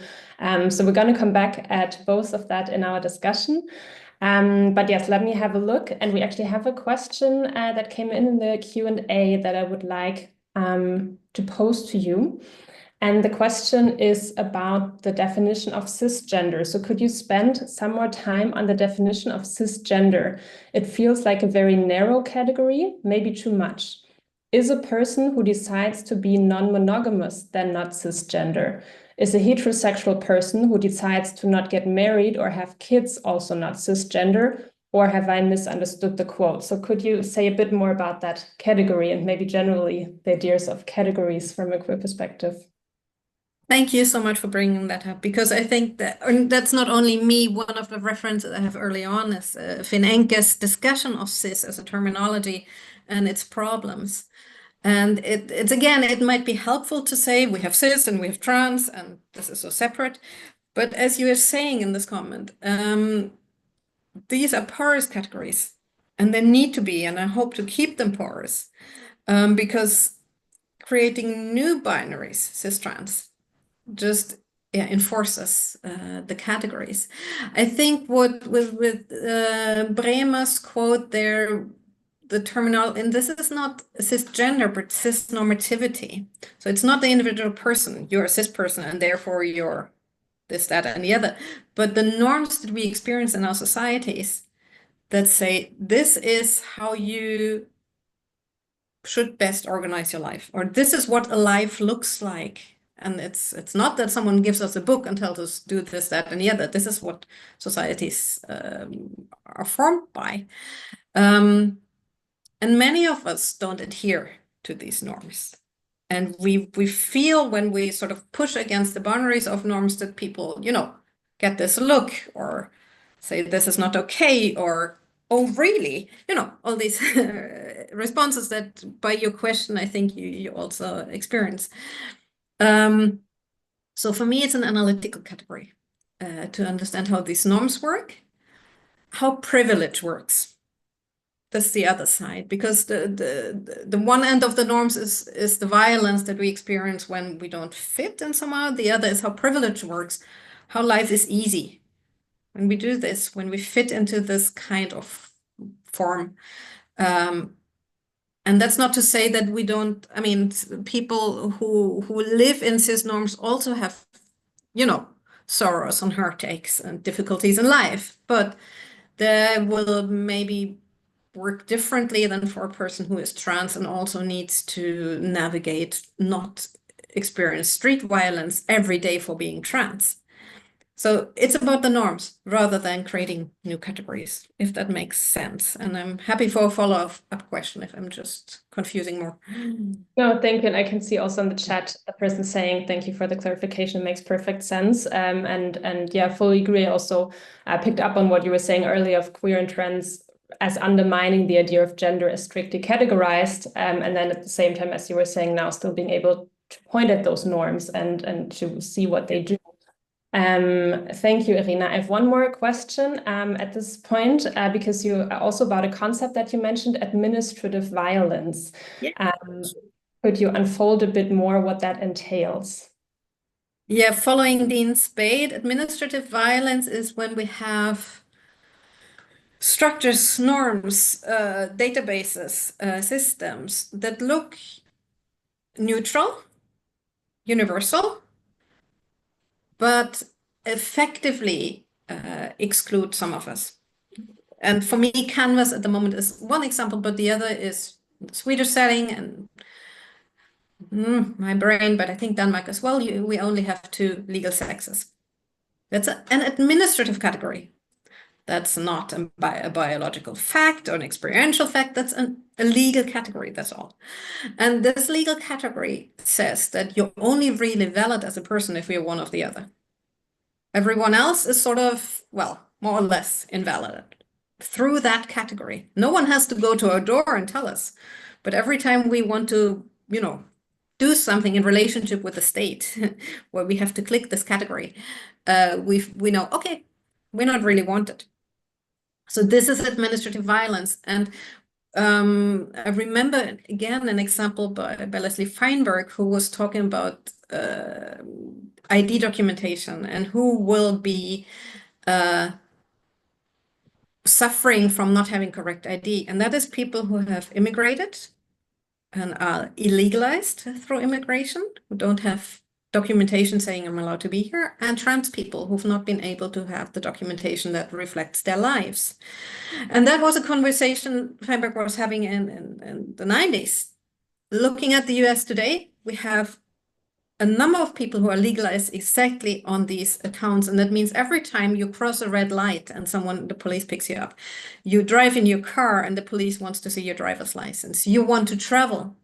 So we're going to come back at both of that in our discussion. But yes, let me have a look. And we actually have a question that came in the Q&A that I would like to pose to you. And the question is about the definition of cisgender. So could you spend some more time on the definition of cisgender? It feels like a very narrow category, maybe too much. Is a person who decides to be non-monogamous then not cisgender? Is a heterosexual person who decides to not get married or have kids also not cisgender? Or have I misunderstood the quote? So could you say a bit more about that category and maybe generally the ideas of categories from a queer perspective? Thank you so much for bringing that up, because I think that that's not only me. One of the references I have early on is Finn Enke's discussion of cis as a terminology and its problems. And it's again, it might be helpful to say we have cis and we have trans and this is so separate. But as you are saying in this comment, these are porous categories and they need to be, and I hope to keep them porous, because creating new binaries, cis-trans, just enforces the categories. I think what with Bremer's quote there, the terminal, and this is not cisgender, but cisnormativity. So it's not the individual person. You're a cis person, and therefore you're this, that, and the other. But the norms that we experience in our societies that say this is how you should best organize your life, or this is what a life looks like. And it's not that someone gives us a book and tells us do this, that, and the other. This is what societies are formed by. And many of us don't adhere to these norms. And we feel when we sort of push against the boundaries of norms that people, get this look or say this is not okay, or, oh, really? All these responses that by your question, I think you also experience. So for me, it's an analytical category to understand how these norms work, how privilege works. That's the other side, because the one end of the norms is the violence that we experience when we don't fit in somehow. The other is how privilege works, how life is easy when we do this, when we fit into this kind of form. And And that's not to say that we don't, I mean, people who live in cis norms also have, you know, sorrows and heartaches and difficulties in life, but they will maybe work differently than for a person who is trans and also needs to navigate, not experience street violence every day for being trans. So it's about the norms rather than creating new categories, if that makes sense. And I'm happy for a follow-up question if I'm just confusing more. No, thank you. And I can see also in the chat a person saying, thank you for the clarification. It makes perfect sense. And yeah, fully agree. I also picked up on what you were saying earlier of queer and trans as undermining the idea of gender as strictly categorized. And then at the same time, as you were saying now, still being able to point at those norms and to see what they do. Thank you, Irina. I have one more question at this point, because you also about a concept that you mentioned, administrative violence. Yeah. Could you unfold a bit more what that entails? Yeah, following Dean Spade, administrative violence is when we have structures, norms, databases, systems that look neutral, universal, but effectively exclude some of us. And for me, Canvas at the moment is one example, but the other is the Swedish setting and my brain, but I think Denmark as well. We only have 2 legal sexes. That's an administrative category. That's not a biological fact or an experiential fact. That's a legal category, that's all. And this legal category says that you're only really valid as a person if you're one of the other. Everyone else is sort of, well, more or less invalid through that category. No one has to go to our door and tell us. But every time we want to, you know, do something in relationship with the state where we have to click this category, we know, okay, we're not really wanted. So this is administrative violence. And I remember, again, an example by Leslie Feinberg, who was talking about ID documentation and who will be suffering from not having correct ID. And that is people who have immigrated and are illegalized through immigration, who don't have documentation saying I'm allowed to be here, and trans people who've not been able to have the documentation that reflects their lives. And that was a conversation Feinberg was having in the 90s. Looking at the US today, we have a number of people who are legalized exactly on these accounts. And that means every time you cross a red light and the police picks you up, you drive in your car and the police wants to see your driver's license. You want to travel.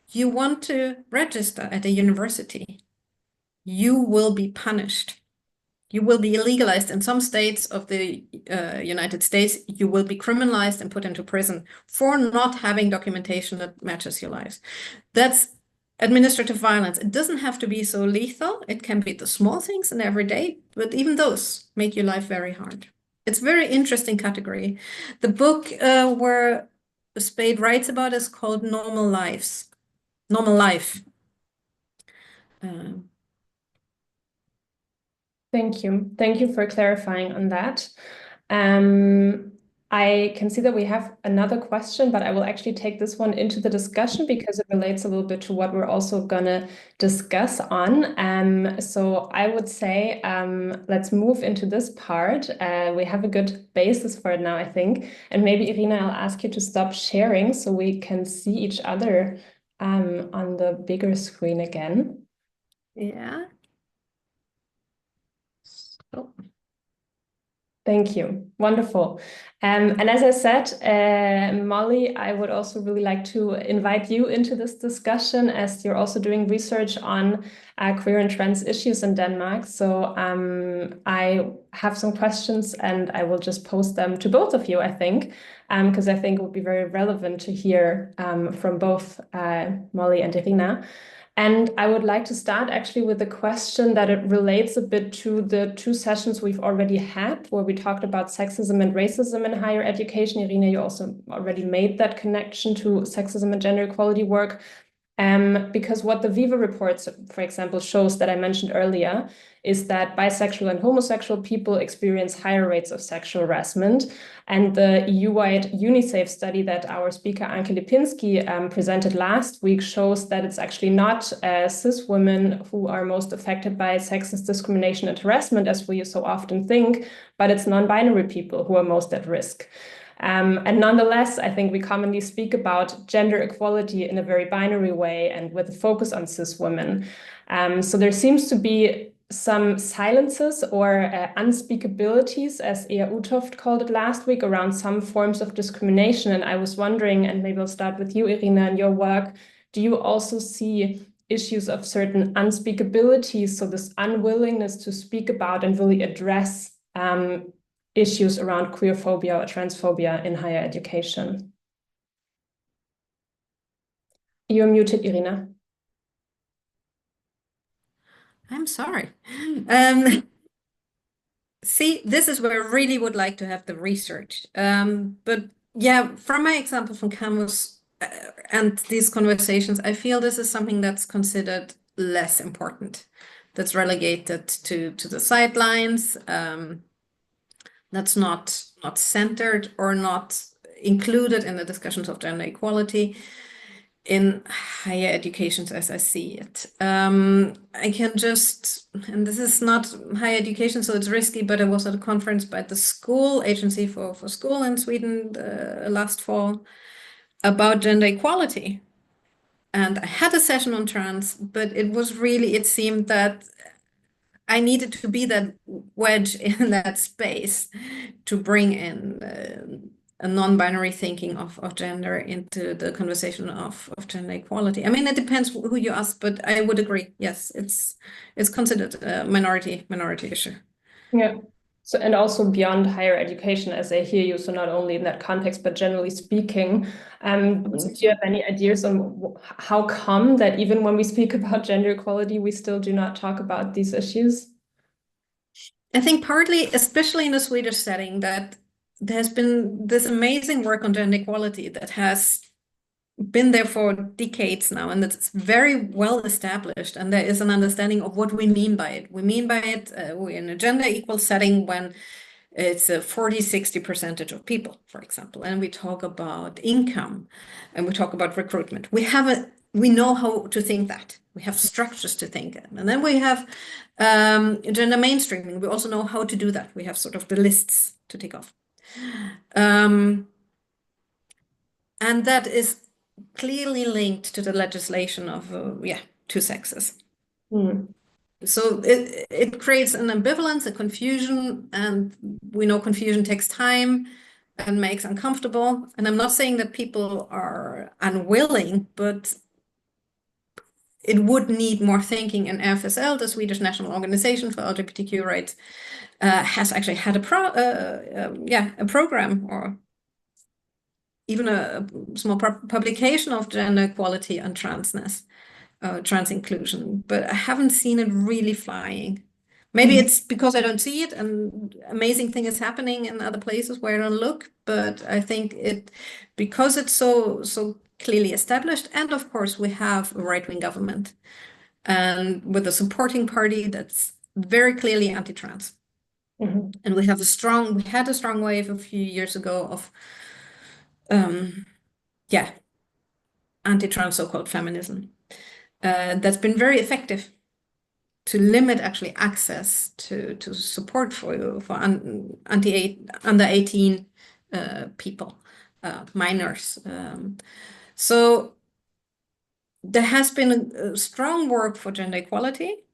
You want to register at a university. You will be punished. You will be illegalized. In some states of the United States, you will be criminalized and put into prison for not having documentation that matches your lives. That's administrative violence. It doesn't have to be so lethal. It can be the small things in every day, but even those make your life very hard. It's a very interesting category. The book where Spade writes about is called Normal Life. Thank you. Thank you for clarifying on that. I can see that we have another question, but I will actually take this one into the discussion because it relates a little bit to what we're also going to discuss on. So I would say let's move into this part. We have a good basis for it now, I think. And maybe, Irina, I'll ask you to stop sharing so we can see each other on the bigger screen again. Yeah. Oh. Thank you. Wonderful. And as I said, Molly, I would also really like to invite you into this discussion as you're also doing research on queer and trans issues in Denmark. So I have some questions and I will just post them to both of you, I think, because I think it would be very relevant to hear from both Molly and Irina. And I would like to start actually with a question that it relates a bit to the 2 sessions we've already had, where we talked about sexism and racism in higher education. Irina, you also already made that connection to sexism and gender equality work. Because what the Viva report, for example, shows that I mentioned earlier is that bisexual and homosexual people experience higher rates of sexual harassment. And the EU-wide UNICEF study that our speaker Anke Lipinski presented last week shows that it's actually not cis women who are most affected by sexist discrimination and harassment, as we so often think, but it's non-binary people who are most at risk. And nonetheless, I think we commonly speak about gender equality in a very binary way and with a focus on cis women. So there seems to be some silences or unspeakabilities, as Ea Utoft called it last week, around some forms of discrimination. And I was wondering, and maybe I'll start with you, Irina, and your work, do you also see issues of certain unspeakabilities, so this unwillingness to speak about and really address issues around queerphobia or transphobia in higher education? You're muted, Irina. I'm sorry. See, this is where I really would like to have the research. But yeah, from my example from Canvas and these conversations, I feel this is something that's considered less important, that's relegated to the sidelines, that's not centered or not included in the discussions of gender equality in higher educations as I see it. I can just, and this is not higher education, so it's risky, but I was at a conference by the school agency for school in Sweden last fall about gender equality. And I had a session on trans, but it was really, it seemed that I needed to be that wedge in that space to bring in a non-binary thinking of gender into the conversation of gender equality. I mean, it depends who you ask, but I would agree. Yes, it's considered a minority issue. Yeah. So, and also beyond higher education, as I hear you, so not only in that context, but generally speaking, do you have any ideas on how come that even when we speak about gender equality, we still do not talk about these issues? I think partly, especially in the Swedish setting, that there's been this amazing work on gender equality that has been there for decades now, and it's very well established, and there is an understanding of what we mean by it. We mean by it we're in a gender equal setting when it's a 40-60% of people, for example, and we talk about income and we talk about recruitment. We know how to think that. We have structures to think it. And then we have gender mainstreaming. We also know how to do that. We have sort of the lists to tick off. And that is clearly linked to the legislation of, two sexes. So it creates an ambivalence, a confusion, and we know confusion takes time and makes uncomfortable. And I'm not saying that people are unwilling, but it would need more thinking. And FSL, the Swedish National Organization for LGBTQ rights, has actually had a program or even a small publication of gender equality and transness, trans inclusion, but I haven't seen it really flying. Maybe it's because I don't see it, and amazing thing is happening in other places where I don't look. But I think because it's so clearly established, and of course we have a right-wing government, and with a supporting party that's very clearly anti-trans, and we had a strong wave a few years ago of anti-trans so-called feminism that's been very effective to limit actually access to support for under 18 people, minors. So there has been a strong work for gender equality.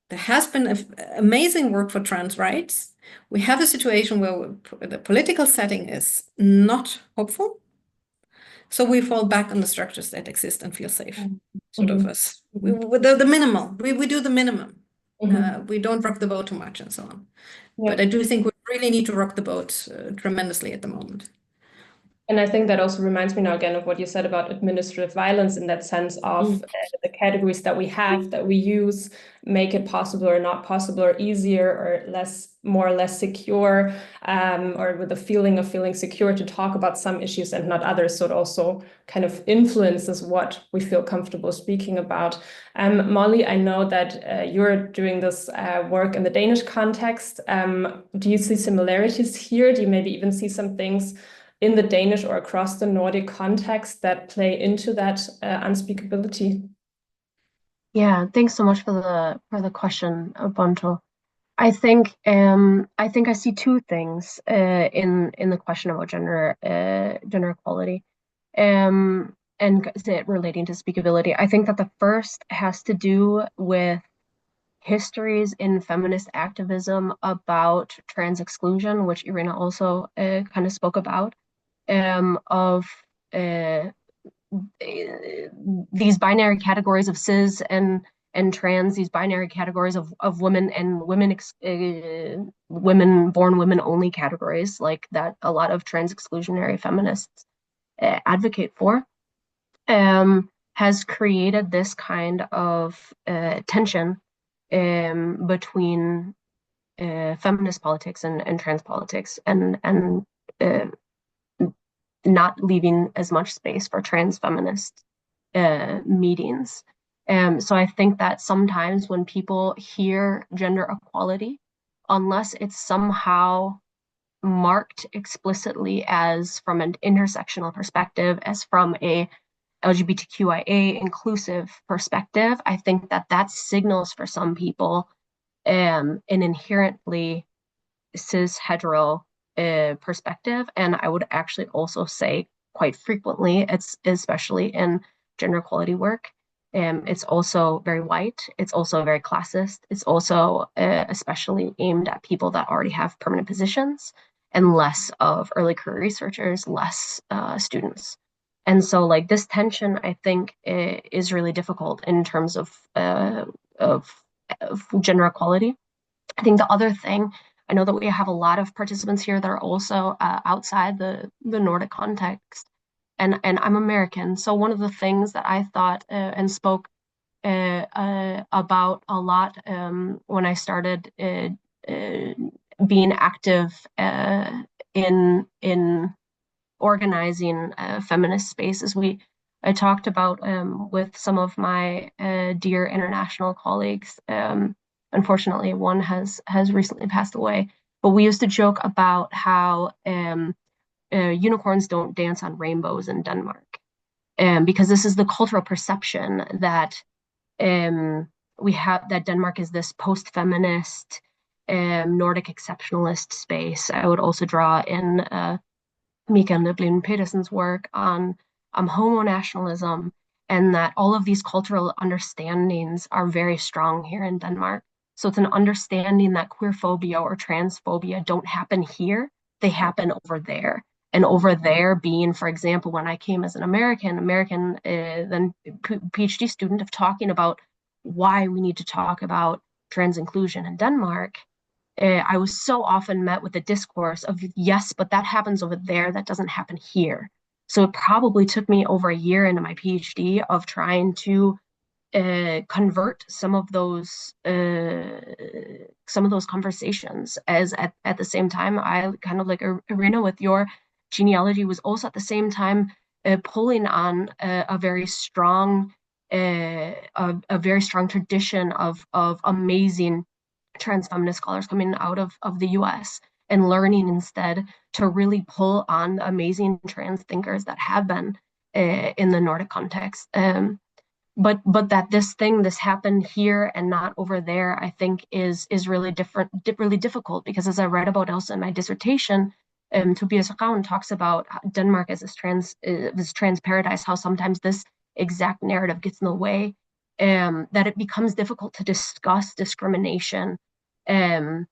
There has been amazing work for trans rights. We have a situation where the political setting is not hopeful. So we fall back on the structures that exist and feel safe, sort of us. The minimal. We do the minimum. We don't rock the boat too much and so on. But I do think we really need to rock the boat tremendously at the moment. And I think that also reminds me now again of what you said about administrative violence, in that sense of the categories that we have, that we use, make it possible or not possible, or easier or less more or less secure, or with a feeling of feeling secure to talk about some issues and not others. So it also kind of influences what we feel comfortable speaking about. Molly, I know that you're doing this work in the Danish context. Do you see similarities here? Do you maybe even see some things in the Danish or across the Nordic context that play into that unspeakability? Yeah, thanks so much for the question, Bonto. I think I see two things in the question about gender equality, and relating to speakability. I think that the first has to do with histories in feminist activism about trans exclusion, which Irina also kind of spoke about, of these binary categories of cis and trans, these binary categories of women and women born women only categories, like that a lot of trans exclusionary feminists advocate for, has created this kind of tension between feminist politics and trans politics, and uh, not leaving as much space for trans feminist meetings. So I think that sometimes when people hear gender equality, unless it's somehow marked explicitly as from an intersectional perspective, as from a LGBTQIA inclusive perspective, I think that that signals for some people an inherently cis hetero perspective. And I would actually also say quite frequently, it's especially in gender equality work, it's also very white, it's also very classist, it's also especially aimed at people that already have permanent positions, and less of early career researchers, less students. And so like this tension, I think, is really difficult in terms of gender equality. I think the other thing, I know that we have a lot of participants here that are also outside the Nordic context, and I'm American. So one of the things that I thought and spoke about a lot when I started being active in organizing feminist spaces, I talked about with some of my dear international colleagues. Unfortunately, one has recently passed away. But we used to joke about how unicorns don't dance on rainbows in Denmark, because this is the cultural perception that we have, that Denmark is this post-feminist, Nordic exceptionalist space. I would also draw in Mika Niblin Peterson's work on homo nationalism, and that all of these cultural understandings are very strong here in Denmark. So it's an understanding that queerphobia or transphobia don't happen here, they happen over there. And over there being, for example, when I came as an American then PhD student, of talking about why we need to talk about trans inclusion in Denmark, I was so often met with the discourse of, yes, but that happens over there, that doesn't happen here. So it probably took me over a year into my PhD of trying to convert some of those conversations, as at the same time, I kind of like Irina with your genealogy was also at the same time pulling on a very strong tradition of amazing trans feminist scholars coming out of the US, and learning instead to really pull on the amazing trans thinkers that have been in the Nordic context. But that this happened here and not over there, I think is really really difficult, because as I read about also in my dissertation, Tobias Raun talks about Denmark as this trans paradise, how sometimes this exact narrative gets in the way, that it becomes difficult to discuss discrimination, let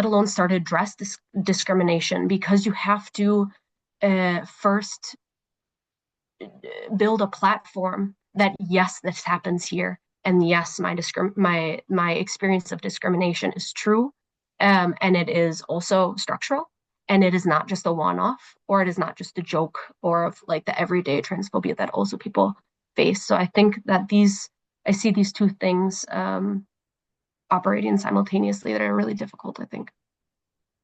alone start to address this discrimination, because you have to first build a platform that, yes, this happens here, and yes, my experience of discrimination is true, and it is also structural, and it is not just a one-off, or it is not just a joke, or of like the everyday transphobia that also people face. So I think that I see these two things operating simultaneously that are really difficult, I think.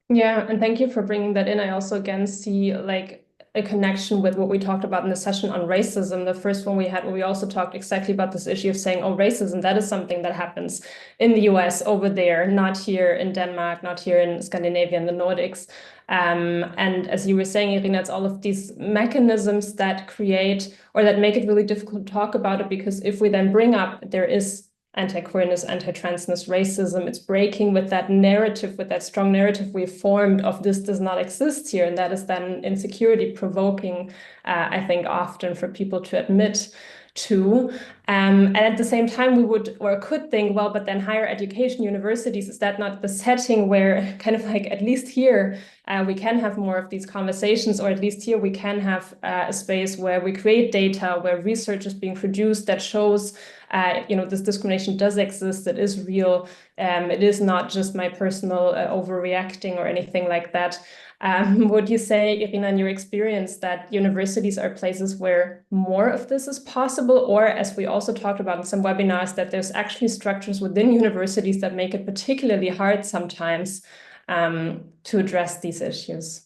Yeah, and thank you for bringing that in. I also again see like a connection with what we talked about in the session on racism, the first one we had, where we also talked exactly about this issue of saying, oh, racism, that is something that happens in the US over there, not here in Denmark, not here in Scandinavia and the Nordics. And as you were saying, Irina, it's all of these mechanisms that create or that make it really difficult to talk about it, because if we then bring up there is anti-queerness, anti-transness, racism, it's breaking with that narrative, with that strong narrative we've formed of this does not exist here. And that is then insecurity provoking, I think, often for people to admit to. And at the same time, we would or could think, well, but then higher education, universities, is that not the setting where kind of like, at least here, we can have more of these conversations, or at least here we can have a space where we create data, where research is being produced that shows this discrimination does exist, it is real, it is not just my personal overreacting or anything like that. Would you say, Irina, in your experience, that universities are places where more of this is possible, or, as we also talked about in some webinars, that there's actually structures within universities that make it particularly hard sometimes to address these issues?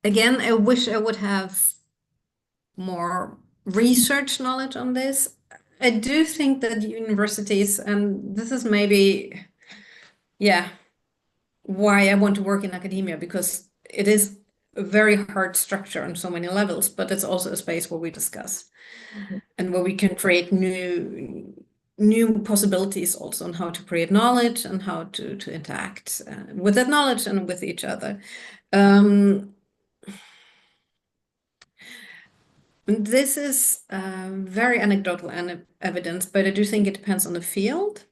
Again, I wish I would have more research knowledge on this. I do think that universities, and this is maybe, why I want to work in academia, because it is a very hard structure on so many levels, but it's also a space where we discuss and where we can create new possibilities also on how to create knowledge and how to interact with that knowledge and with each other. This is very anecdotal evidence, but I do think it depends on the field.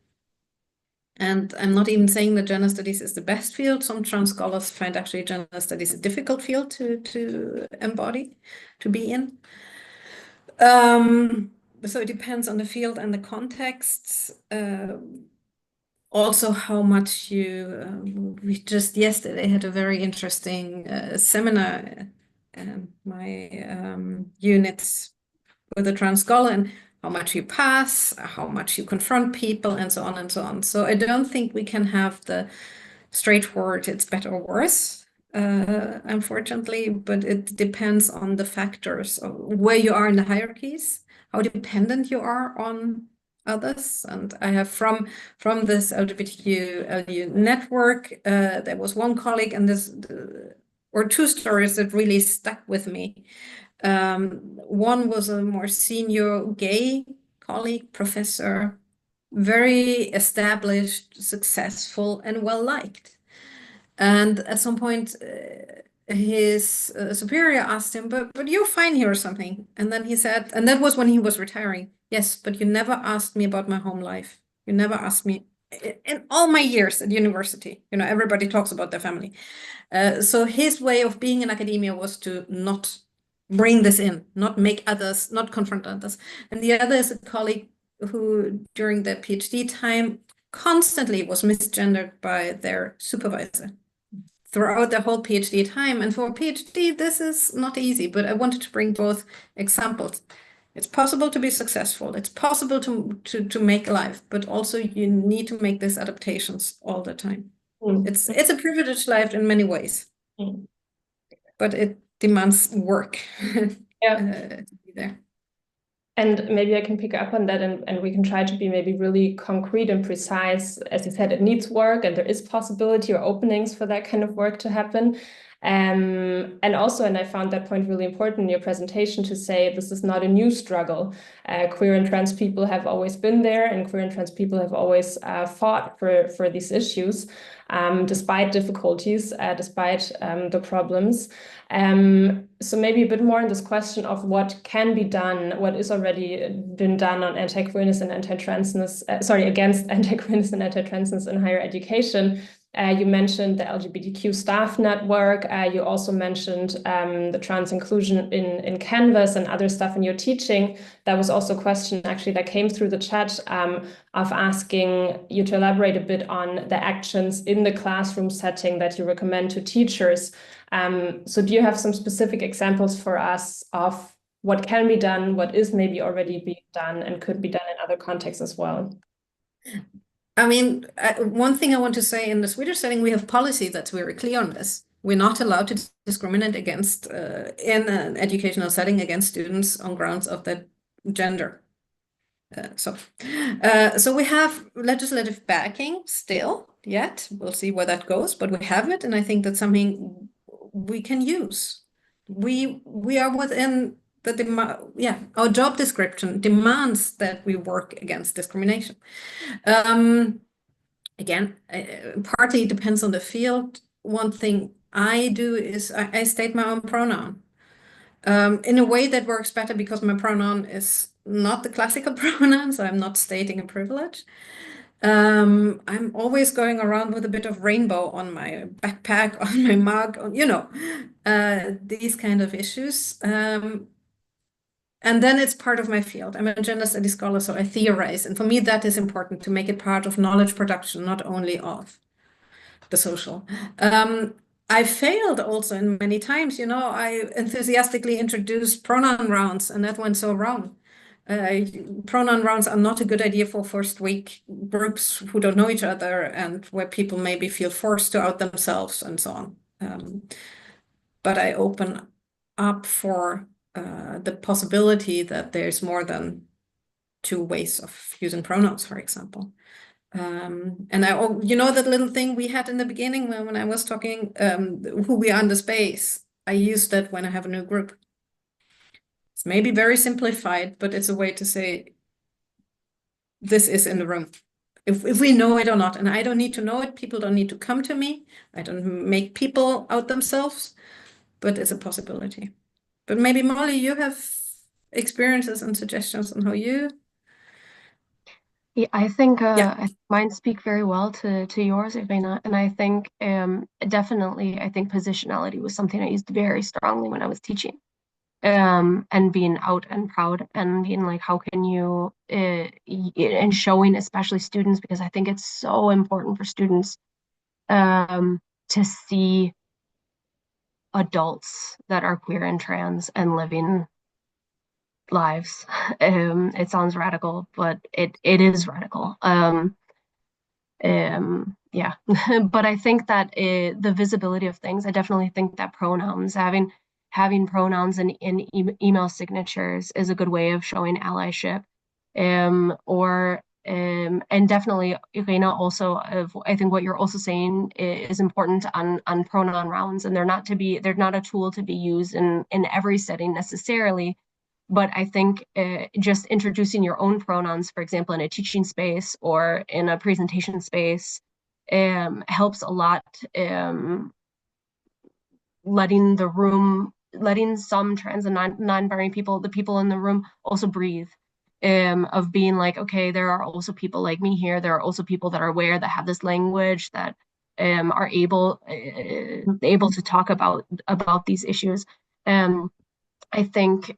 And I'm not even saying that gender studies is the best field. Some trans scholars find actually gender studies a difficult field to embody, to be in. So it depends on the field and the contexts. Also how much we just yesterday had a very interesting seminar, my units with a trans scholar, and how much you pass, how much you confront people, and so on and so on. So I don't think we can have the straightforward, it's better or worse, unfortunately, but it depends on the factors of where you are in the hierarchies, how dependent you are on others. And I have from this LGBTQIA network, there was one colleague, and or two stories that really stuck with me. One was a more senior gay colleague, professor, very established, successful, and well-liked. And at some point, his superior asked him, but you're fine here or something. And then he said, and that was when he was retiring, yes, but you never asked me about my home life. You never asked me. In all my years at university, everybody talks about their family. So his way of being in academia was to not bring this in, not make others, not confront others. And the other is a colleague who, during their PhD time, constantly was misgendered by their supervisor throughout the whole PhD time. And for a PhD, this is not easy, but I wanted to bring both examples. It's possible to be successful. It's possible to make a life, but also you need to make these adaptations all the time. It's a privileged life in many ways, but it demands work to be there. And maybe I can pick up on that, and we can try to be maybe really concrete and precise. As you said, it needs work, and there is possibility or openings for that kind of work to happen. And also, and I found that point really important in your presentation, to say this is not a new struggle. Queer and trans people have always been there, and queer and trans people have always fought for these issues, despite difficulties, despite the problems. So maybe a bit more on this question of what can be done, what is already been done on anti-queerness and anti-transness, against anti-queerness and anti-transness in higher education. You mentioned the LGBTQ staff network. You also mentioned the trans inclusion in Canvas and other stuff in your teaching. That was also a question actually that came through the chat, of asking you to elaborate a bit on the actions in the classroom setting that you recommend to teachers. So do you have some specific examples for us of what can be done, what is maybe already being done and could be done in other contexts as well. I mean, one thing I want to say, in the Swedish setting, we have policy that's very clear on this. We're not allowed to discriminate against, in an educational setting, against students on grounds of their gender. So we have legislative backing still yet. We'll see where that goes, but we have it, and I think that's something we can use. We are within our job description demands that we work against discrimination. Again, partly it depends on the field. One thing I do is I state my own pronoun. In a way that works better because my pronoun is not the classical pronoun, so I'm not stating a privilege. I'm always going around with a bit of rainbow on my backpack, on my mug, these kind of issues. And then it's part of my field. I'm a gender studies scholar, so I theorize. And for me, that is important to make it part of knowledge production, not only of the social. I failed also in many times, I enthusiastically introduced pronoun rounds, and that went so wrong. Pronoun rounds are not a good idea for first week groups who don't know each other and where people maybe feel forced to out themselves and so on. But I open up for the possibility that there's more than two ways of using pronouns, for example. And that little thing we had in the beginning when I was talking who we are in the space, I use that when I have a new group. It's maybe very simplified, but it's a way to say this is in the room. If we know it or not, and I don't need to know it, people don't need to come to me. I don't make people out themselves, but it's a possibility. But maybe Molly, you have experiences and suggestions on how you. Yeah, I think mine speak very well to yours, Irina, and I think definitely I think positionality was something I used very strongly when I was teaching, and being out and proud and being like, how can you and showing especially students, because I think it's so important for students to see adults that are queer and trans and living lives. It sounds radical, but it is radical. Yeah. But I think that the visibility of things, I definitely think that pronouns, having pronouns in email signatures is a good way of showing allyship. And definitely, Irina, also I think what you're also saying is important on pronoun rounds, and they're not a tool to be used in every setting necessarily. But I think just introducing your own pronouns, for example, in a teaching space or in a presentation space, helps a lot. Letting some trans and non-binary people, the people in the room, also breathe. Of being like, okay, there are also people like me here. There are also people that are aware, that have this language, that are able to talk about these issues. I think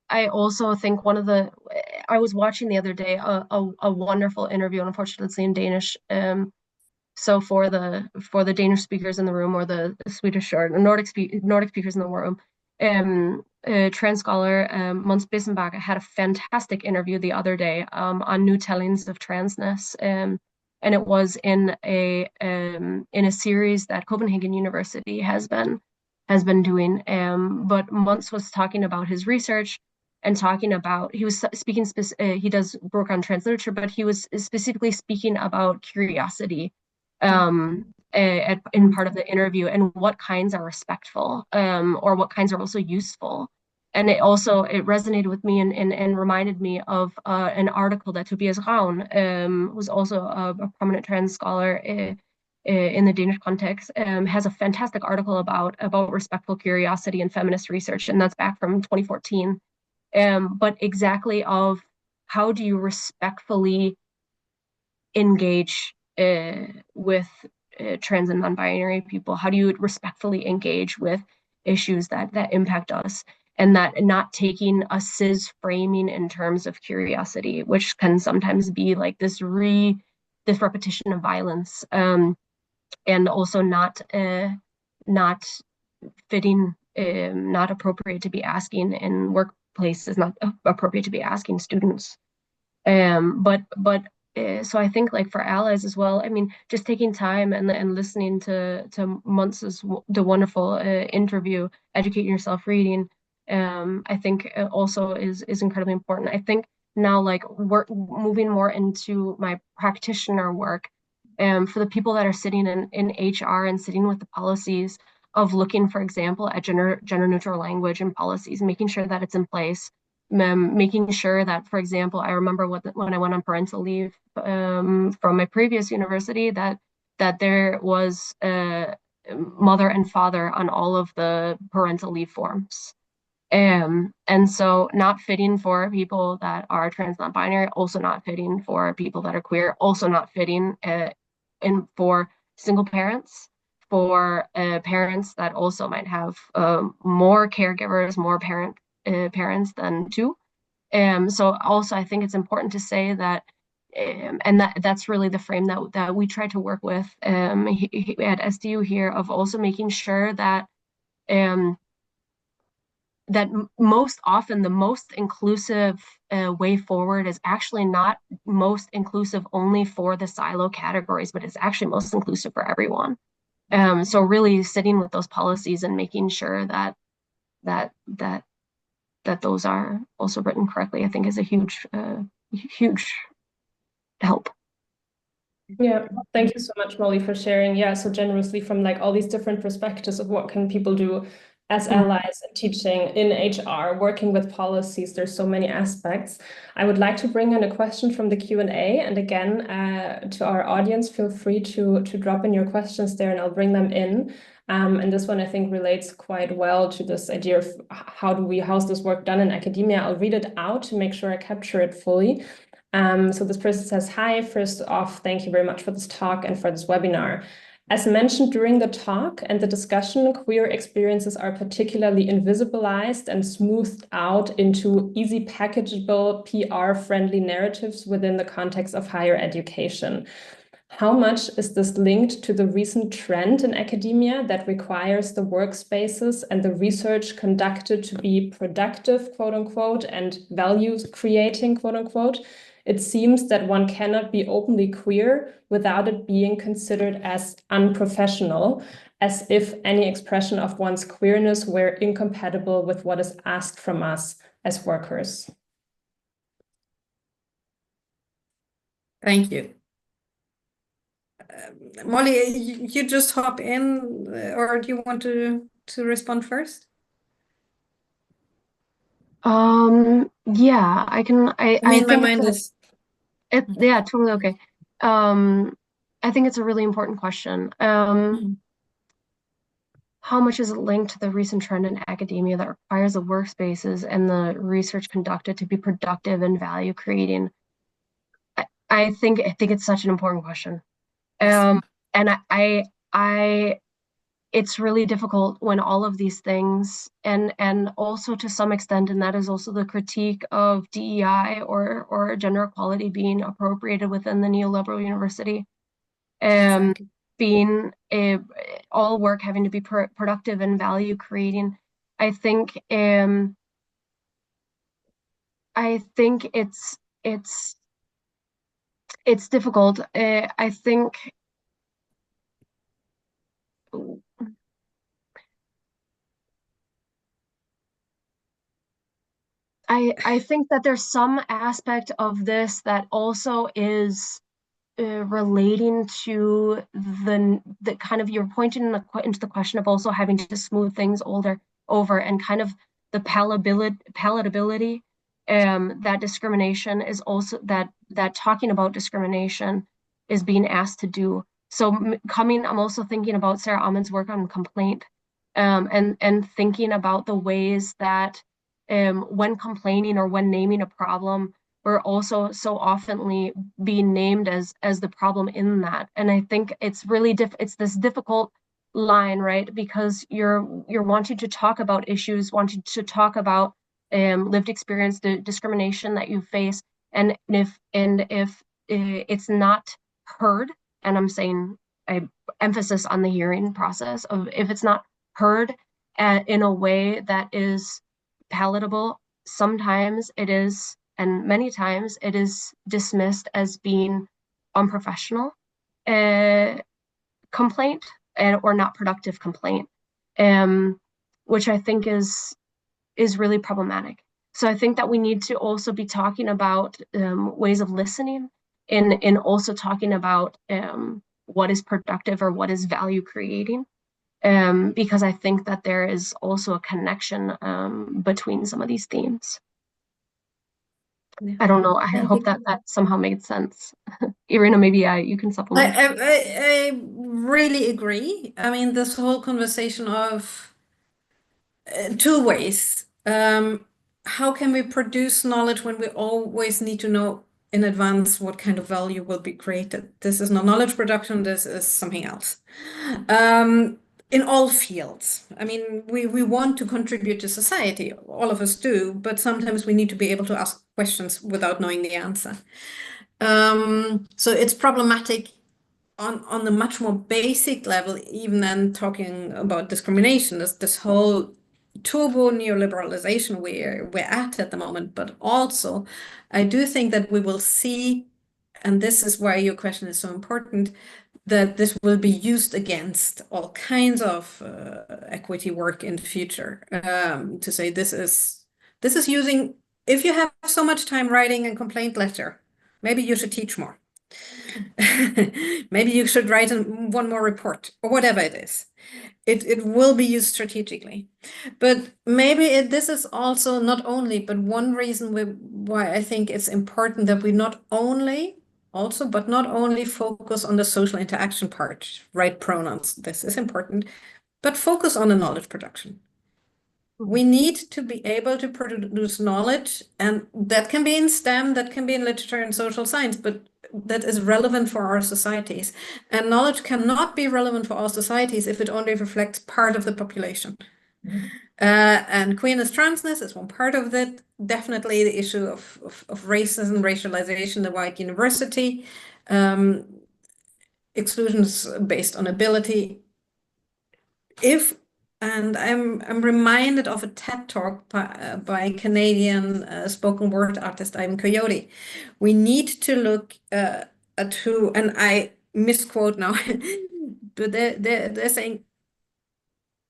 I also think I was watching the other day a wonderful interview, and unfortunately it's in Danish. So for the Danish speakers in the room, or the Swedish or Nordic speakers in the room, trans scholar Måns Bissenbach had a fantastic interview the other day on new tellings of transness, and it was in a series that Copenhagen University has been doing. But Måns was talking about his research and talking about, he was speaking, he does work on trans literature, but he was specifically speaking about curiosity in part of the interview, and what kinds are respectful, or what kinds are also useful. And it resonated with me and reminded me of an article that Tobias Raun, who's also a prominent trans scholar in the Danish context, has a fantastic article about respectful curiosity and feminist research, and that's back from 2014. But exactly of how do you respectfully engage with trans and non-binary people? How do you respectfully engage with issues that impact us, and that not taking a cis framing in terms of curiosity, which can sometimes be like this repetition of violence, and also not fitting not appropriate to be asking in workplaces, not appropriate to be asking students. So I think like for allies as well, I mean, just taking time and listening to Muntz's the wonderful interview, educating yourself reading, I think also is incredibly important. I think now like we're moving more into my practitioner work, for the people that are sitting in HR and sitting with the policies of looking, for example, at gender neutral language and policies, making sure that it's in place, making sure that, for example, I remember when I went on parental leave from my previous university, that there was mother and father on all of the parental leave forms. And so not fitting for people that are trans, non-binary, also not fitting for people that are queer, also not fitting for single parents, for parents that also might have more caregivers, more parents than two. So also I think it's important to say that, and that's really the frame that we try to work with at SDU here, of also making sure that that most often the most inclusive way forward is actually not most inclusive only for the silo categories, but it's actually most inclusive for everyone. So really sitting with those policies and making sure that those are also written correctly, I think is a huge help. Yeah, thank you so much, Molly, for sharing. Yeah, so generously from like all these different perspectives of what can people do as allies in teaching, in HR, working with policies. There's so many aspects. I would like to bring in a question from the Q&A. And again, to our audience, feel free to drop in your questions there and I'll bring them in. And this one, I think, relates quite well to this idea of how's this work done in academia. I'll read it out to make sure I capture it fully. So this person says, hi, first off, thank you very much for this talk and for this webinar. As mentioned during the talk and the discussion, queer experiences are particularly invisibilized and smoothed out into easy packageable, PR-friendly narratives within the context of higher education. How much is this linked to the recent trend in academia that requires the workspaces and the research conducted to be productive, quote unquote, and values creating, quote unquote? It seems that one cannot be openly queer without it being considered as unprofessional, as if any expression of one's queerness were incompatible with what is asked from us as workers. Thank you. Molly, you just hop in, or do you want to respond first? Yeah, I can. I mean, my think mind is. yeah, totally okay. I think it's a really important question. How much is it linked to the recent trend in academia that requires the workspaces and the research conducted to be productive and value creating? I think it's such an important question. And it's really difficult when all of these things, and also to some extent, and that is also the critique of DEI or gender equality being appropriated within the neoliberal university, exactly. Being all work having to be productive and value creating. I think it's difficult. I think I think that there's some aspect of this that also is relating to the kind of, you're pointing into the question of also having to smooth things over and kind of the palatability, that discrimination is also that talking about discrimination is being asked to do. So I'm also thinking about Sarah Ahmed's work on complaint, and thinking about the ways that when complaining or when naming a problem, we're also so oftenly being named as the problem in that. And I think it's really it's this difficult line, right? Because you're wanting to talk about issues, wanting to talk about lived experience, the discrimination that you face, and if it's not heard, and I'm saying emphasis on the hearing process of, if it's not heard in a way that is palatable. Sometimes it is, and many times it is dismissed as being unprofessional complaint or not productive complaint, which I think is really problematic. So I think that we need to also be talking about ways of listening and also talking about what is productive or what is value creating. Because I think that there is also a connection between some of these themes. Yeah. I don't know. I Thank hope you. that somehow made sense. Irina, maybe you can supplement. I really agree. I mean, this whole conversation of two ways. How can we produce knowledge when we always need to know in advance what kind of value will be created? This is not knowledge production, this is something else. In all fields. I mean, we want to contribute to society, all of us do, but sometimes we need to be able to ask questions without knowing the answer. So it's problematic on the much more basic level, even than talking about discrimination, this whole turbo neoliberalization we're at the moment. But also, I do think that we will see, and this is why your question is so important, that this will be used against all kinds of equity work in the future, to say this is using, if you have so much time writing a complaint letter, maybe you should teach more. Maybe you should write one more report or whatever it is. It will be used strategically. But maybe this is also not only, but one reason why I think it's important that we not only focus on the social interaction part, right pronouns, this is important, but focus on the knowledge production. We need to be able to produce knowledge, and that can be in STEM, that can be in literature and social science, but that is relevant for our societies. And knowledge cannot be relevant for all societies if it only reflects part of the population. And queerness, transness is one part of it. Definitely the issue of racism, racialization, the white university, exclusions based on ability. And I'm reminded of a TED talk by Canadian spoken word artist Ivan Coyote. We need to look at who, and I misquote now, but they're saying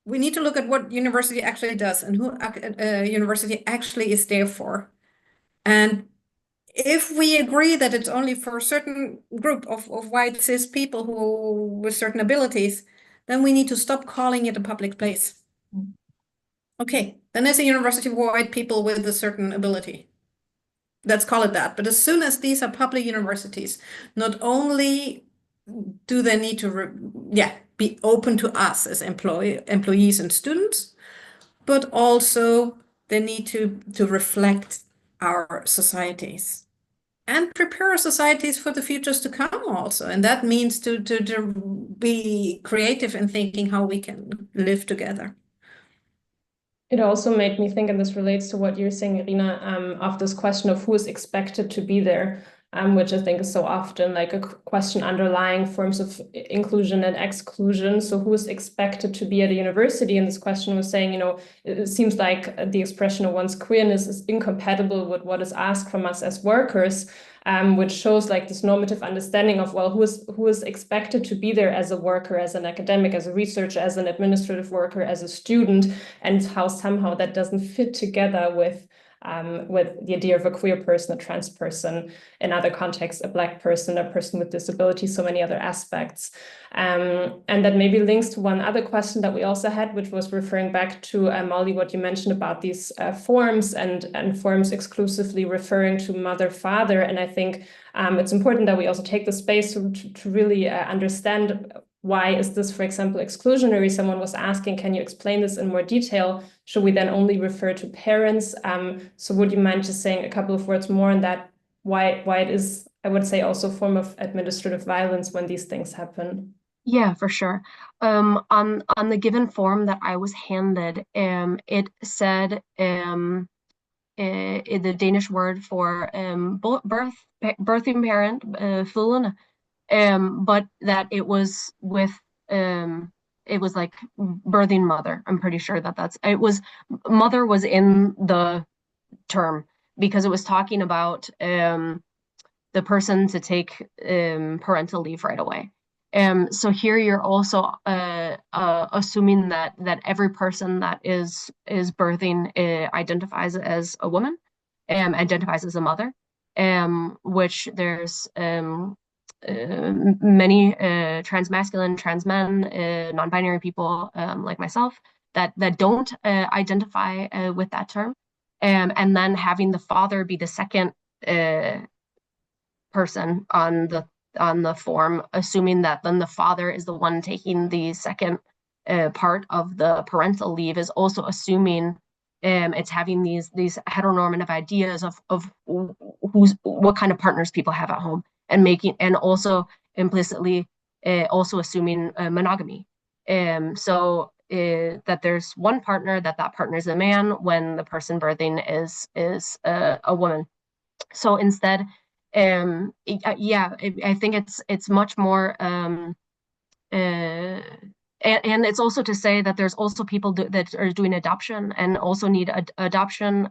we need to look at what university actually does and who university actually is there for. And if we agree that it's only for a certain group of white cis people who with certain abilities, then we need to stop calling it a public place. Okay, then there's a university for white people with a certain ability. Let's call it that. But as soon as these are public universities, not only do they need to be open to us as employees and students, but also they need to reflect our societies and prepare our societies for the futures to come also. And that means to be creative in thinking how we can live together. It also made me think, and this relates to what you're saying, Irina, of this question of who is expected to be there, which I think is so often like a question underlying forms of inclusion and exclusion. So who is expected to be at a university? And this question was saying, it seems like the expression of one's queerness is incompatible with what is asked from us as workers. Which shows like this normative understanding of, well, who is expected to be there as a worker, as an academic, as a researcher, as an administrative worker, as a student, and how somehow that doesn't fit together with the idea of a queer person, a trans person, in other contexts, a Black person, a person with disability, so many other aspects. And that maybe links to one other question that we also had, which was referring back to, Molly, what you mentioned about these forms and forms exclusively referring to mother, father. And I think it's important that we also take the space to really understand why is this, for example, exclusionary? Someone was asking, can you explain this in more detail? Should we then only refer to parents? So would you mind just saying a couple of words more on that, why it is, I would say, also a form of administrative violence when these things happen? Yeah, for sure. On the given form that I was handed, it said the Danish word for birthing parent, fødende, but that it was with it was like birthing mother. I'm pretty sure it was mother was in the term because it was talking about the person to take parental leave right away. So here you're also assuming that every person that is birthing identifies as a woman, identifies as a mother, which there's many transmasculine, trans men, non-binary people like myself that don't identify with that term, and then having the father be the second person on the form, assuming that then the father is the one taking the second part of the parental leave, is also assuming it's having these heteronormative ideas of what kind of partners people have at home, and also implicitly also assuming monogamy. So that there's one partner, that partner is a man when the person birthing is a woman. So instead, I think it's much more, and it's also to say that there's also people that are doing adoption and also need adoption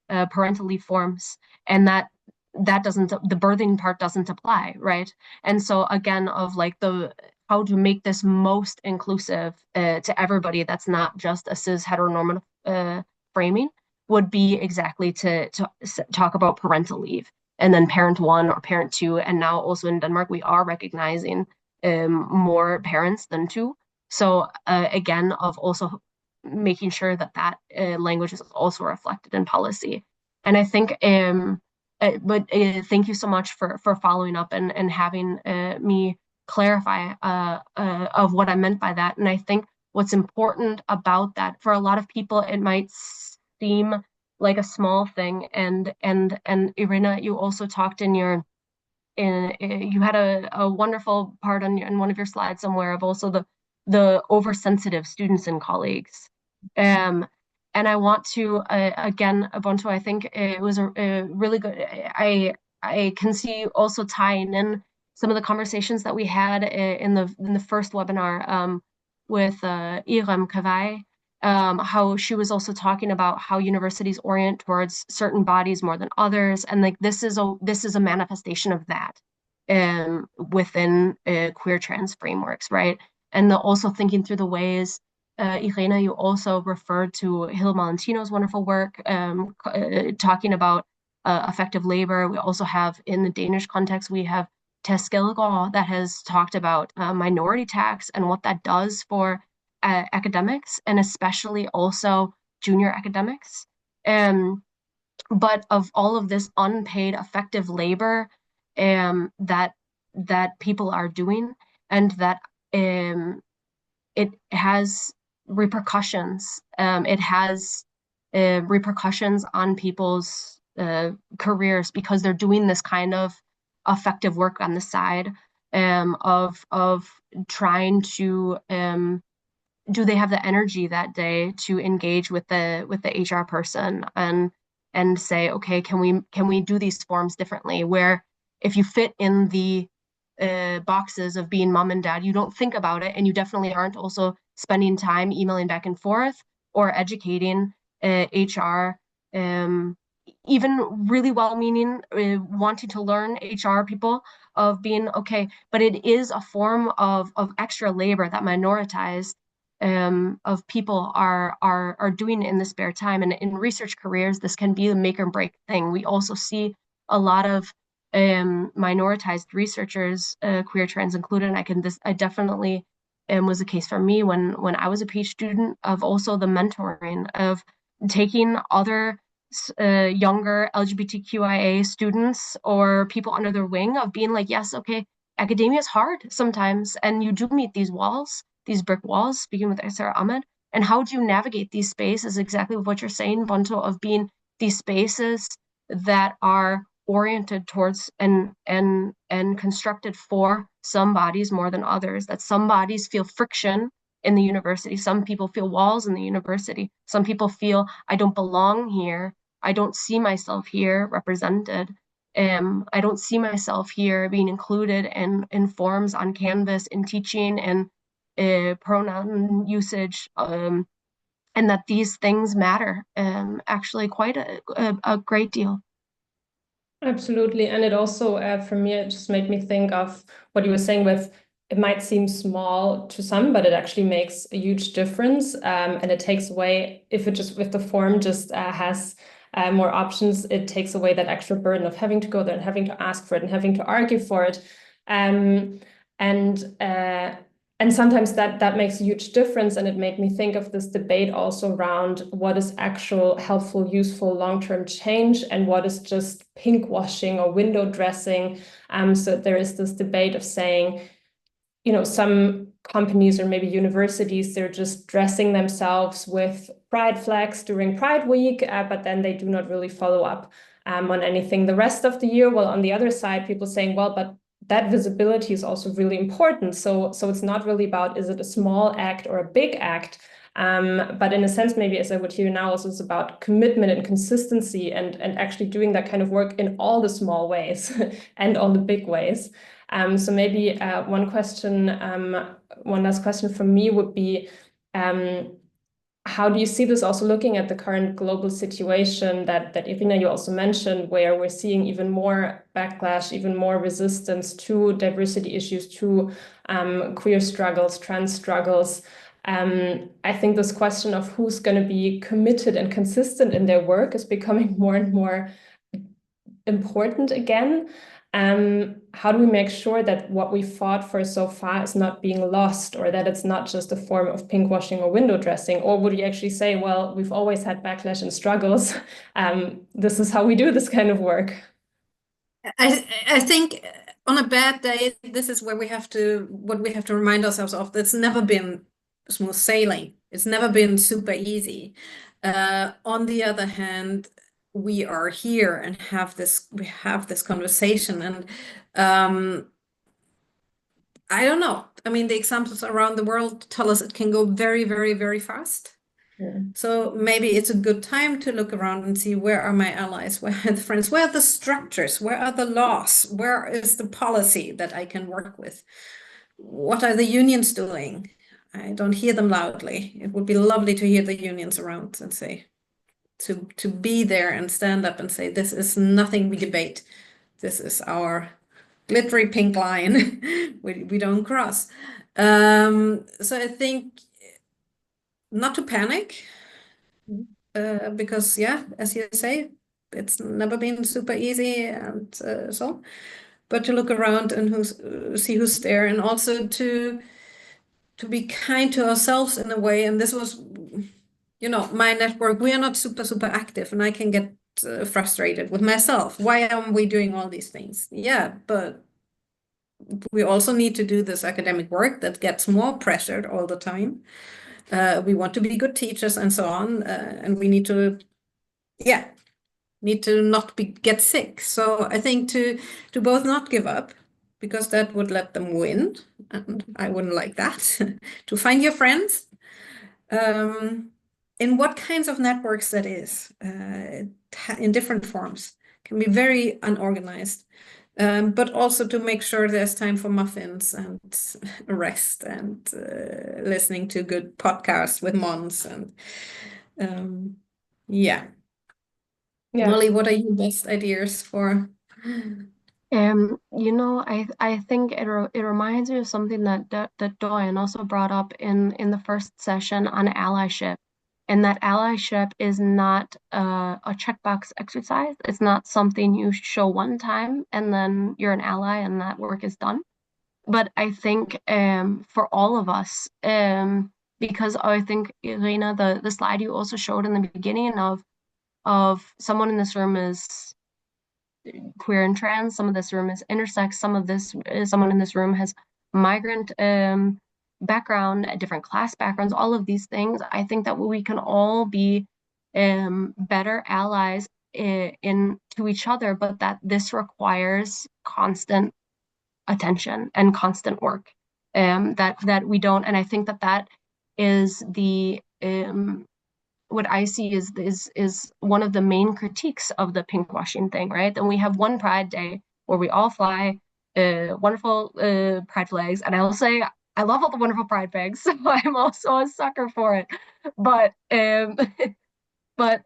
parental leave forms, and that doesn't, the birthing part doesn't apply, right? And so again, of like how to make this most inclusive to everybody that's not just a cis heteronormative framing would be exactly to talk about parental leave, and then parent one or parent two. And now also in Denmark, we are recognizing more parents than two. So again, of also making sure that language is also reflected in policy. And I think, thank you so much for following up and having me clarify of what I meant by that. And I think what's important about that, for a lot of people, it might seem like a small thing. And Irina, you also talked you had a wonderful part in one of your slides somewhere of also the oversensitive students and colleagues. And I want to again, Ubuntu, I think it was a really good. I can see also tying in some of the conversations that we had in the first webinar with Irina Schmitt, how she was also talking about how universities orient towards certain bodies more than others, and like this is a manifestation of that within queer trans frameworks, right? And also thinking through the ways, Irina, you also referred to Hill Malentino's wonderful work talking about effective labor. We also have, in the Danish context, we have Tess Gilgaard that has talked about minority tax and what that does for academics, and especially also junior academics. But of all of this unpaid effective labor that people are doing, and that it has repercussions. It has repercussions on people's careers because they're doing this kind of effective work on the side of trying to do they have the energy that day to engage with the HR person and say, okay, can we do these forms differently, where if you fit in the boxes of being mom and dad, you don't think about it, and you definitely aren't also spending time emailing back and forth or educating HR, even really well-meaning, wanting to learn HR people, of being okay, but it is a form of extra labor that minoritized of people are doing in the spare time. And in research careers, this can be a make or break thing. We also see a lot of minoritized researchers, queer, trans included. And I definitely was a case for me when I was a PhD student, of also the mentoring of taking other younger LGBTQIA students or people under their wing, of being like, yes, okay, academia is hard sometimes, and you do meet these walls, these brick walls, speaking with Sarah Ahmed, and how do you navigate these spaces, exactly what you're saying, Bonto, of being these spaces that are oriented towards and constructed for some bodies more than others, that some bodies feel friction in the university, some people feel walls in the university, some people feel I don't belong here, I don't see myself here represented, I don't see myself here being included in forms on Canvas, in teaching, and pronoun usage, and that these things matter actually quite a great deal. Absolutely. And it also, for me, it just made me think of what you were saying with it might seem small to some, but it actually makes a huge difference. And it takes away, if the form just has more options, it takes away that extra burden of having to go there and having to ask for it and having to argue for it. And sometimes that makes a huge difference. And it made me think of this debate also around what is actual helpful, useful long-term change and what is just pink washing or window dressing. So there is this debate of saying, some companies or maybe universities, they're just dressing themselves with pride flags during Pride Week, but then they do not really follow up on anything the rest of the year. Well, on the other side, people saying, well, but that visibility is also really important. So it's not really about, is it a small act or a big act? But in a sense, maybe as I would hear now, also it's about commitment and consistency and actually doing that kind of work in all the small ways and all the big ways. So maybe one last question from me would be, how do you see this also looking at the current global situation that Irina, you also mentioned, where we're seeing even more backlash, even more resistance to diversity issues, to queer struggles, trans struggles. I think this question of who's going to be committed and consistent in their work is becoming more and more important again. How do we make sure that what we fought for so far is not being lost, or that it's not just a form of pinkwashing or window dressing? Or would you actually say, well, we've always had backlash and struggles. This is how we do this kind of work. I think on a bad day, this is where we have to remind ourselves of. It's never been smooth sailing. It's never been super easy. On the other hand, we are here and we have this conversation, and I don't know. I mean, the examples around the world tell us it can go very, very, very fast. Yeah. So maybe it's a good time to look around and see, where are my allies? Where are the friends? Where are the structures? Where are the laws? Where is the policy that I can work with? What are the unions doing? I don't hear them loudly. It would be lovely to hear the unions around and say, to be there and stand up and say, this is nothing we debate. This is our glittery pink line we don't cross. So I think not to panic, because as you say, it's never been super easy, and but to look around and see who's there, and also to be kind to ourselves in a way. And this was, my network, we are not super active, and I can get frustrated with myself. Why aren't we doing all these things? Yeah, but we also need to do this academic work that gets more pressured all the time. We want to be good teachers and so on, and we need to not get sick. So I think to both not give up, because that would let them win, and I wouldn't like that. To find your friends, in what kinds of networks that is, in different forms, can be very unorganized. But also to make sure there's time for muffins and rest and listening to good podcasts with Mons. And Molly, what are your best ideas for? I think it reminds me of something that Doyen also brought up in the first session on allyship. And that allyship is not a checkbox exercise. It's not something you show one time and then you're an ally and that work is done. But I think for all of us, because I think, Irina, the slide you also showed in the beginning of someone in this room is queer and trans, some of this room is intersex, someone in this room has migrant background, different class backgrounds, all of these things. I think that we can all be better allies to each other, but that this requires constant attention and constant work. That we don't, and I think that is the what I see is one of the main critiques of the pinkwashing thing, right? And we have one Pride Day where we all fly wonderful pride flags, and I will say I love all the wonderful pride bags, so I'm also a sucker for it. But but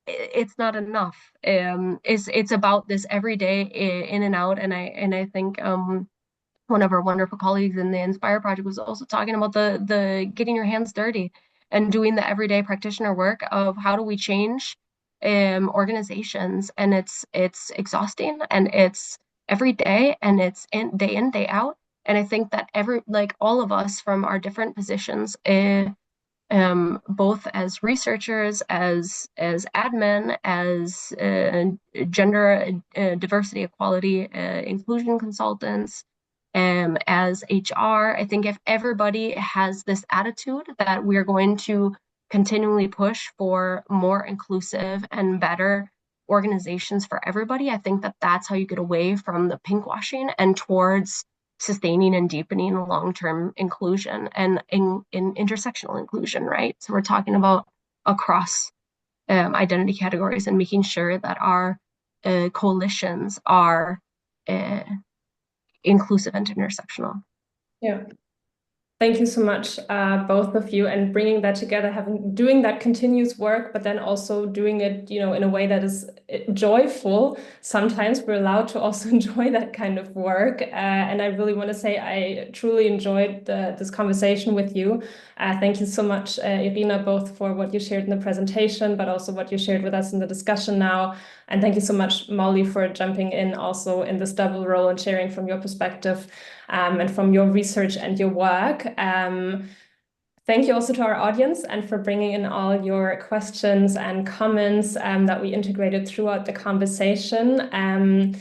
it's not enough. It's about this every day in and out, and I think one of our wonderful colleagues in the Inspire project was also talking about the getting your hands dirty and doing the everyday practitioner work of how do we change organizations, and it's exhausting, and it's every day, and it's in day out. And I think that all of us from our different positions, both as researchers, as admin, as gender diversity, equality, inclusion consultants, as HR. I think if everybody has this attitude that we're going to continually push for more inclusive and better organizations for everybody, I think that that's how you get away from the pinkwashing and towards sustaining and deepening long-term inclusion and in intersectional inclusion, right? So we're talking about across identity categories and making sure that our coalitions are inclusive and intersectional. Yeah. Thank you so much, both of you, and bringing that together, doing that continuous work, but then also doing it, in a way that is joyful. Sometimes we're allowed to also enjoy that kind of work. And I really want to say I truly enjoyed this conversation with you. Thank you so much, Irina, both for what you shared in the presentation, but also what you shared with us in the discussion now. And thank you so much, Molly, for jumping in also in this double role and sharing from your perspective and from your research and your work. Thank you also to our audience and for bringing in all your questions and comments that we integrated throughout the conversation.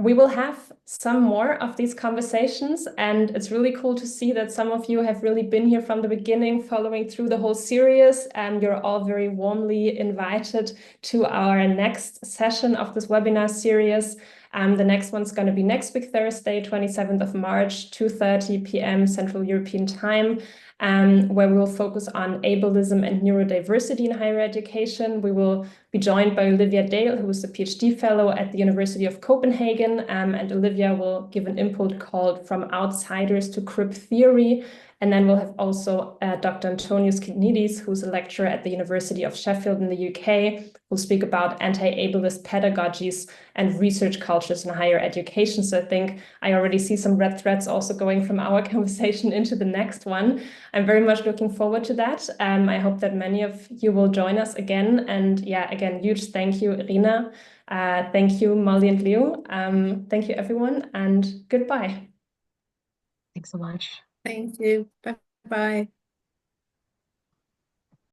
We will have some more of these conversations, and it's really cool to see that some of you have really been here from the beginning, following through the whole series. You're all very warmly invited to our next session of this webinar series. The next one's going to be next week, Thursday, 27th of March, 2:30 p.m. Central European Time, where we will focus on ableism and neurodiversity in higher education. We will be joined by Olivia Dale, who is a PhD fellow at the University of Copenhagen, and Olivia will give an input called From Outsiders to Crip Theory. And then we'll have also Dr. Antonius Kignidis, who's a lecturer at the University of Sheffield in the UK, who'll speak about anti-ableist pedagogies and research cultures in higher education. So I think I already see some red threads also going from our conversation into the next one. I'm very much looking forward to that. I hope that many of you will join us again. And yeah, again, huge thank you, Irina. Thank you, Molly and Leo. Thank you, everyone, and goodbye. Thanks so much. Thank you. Bye-bye.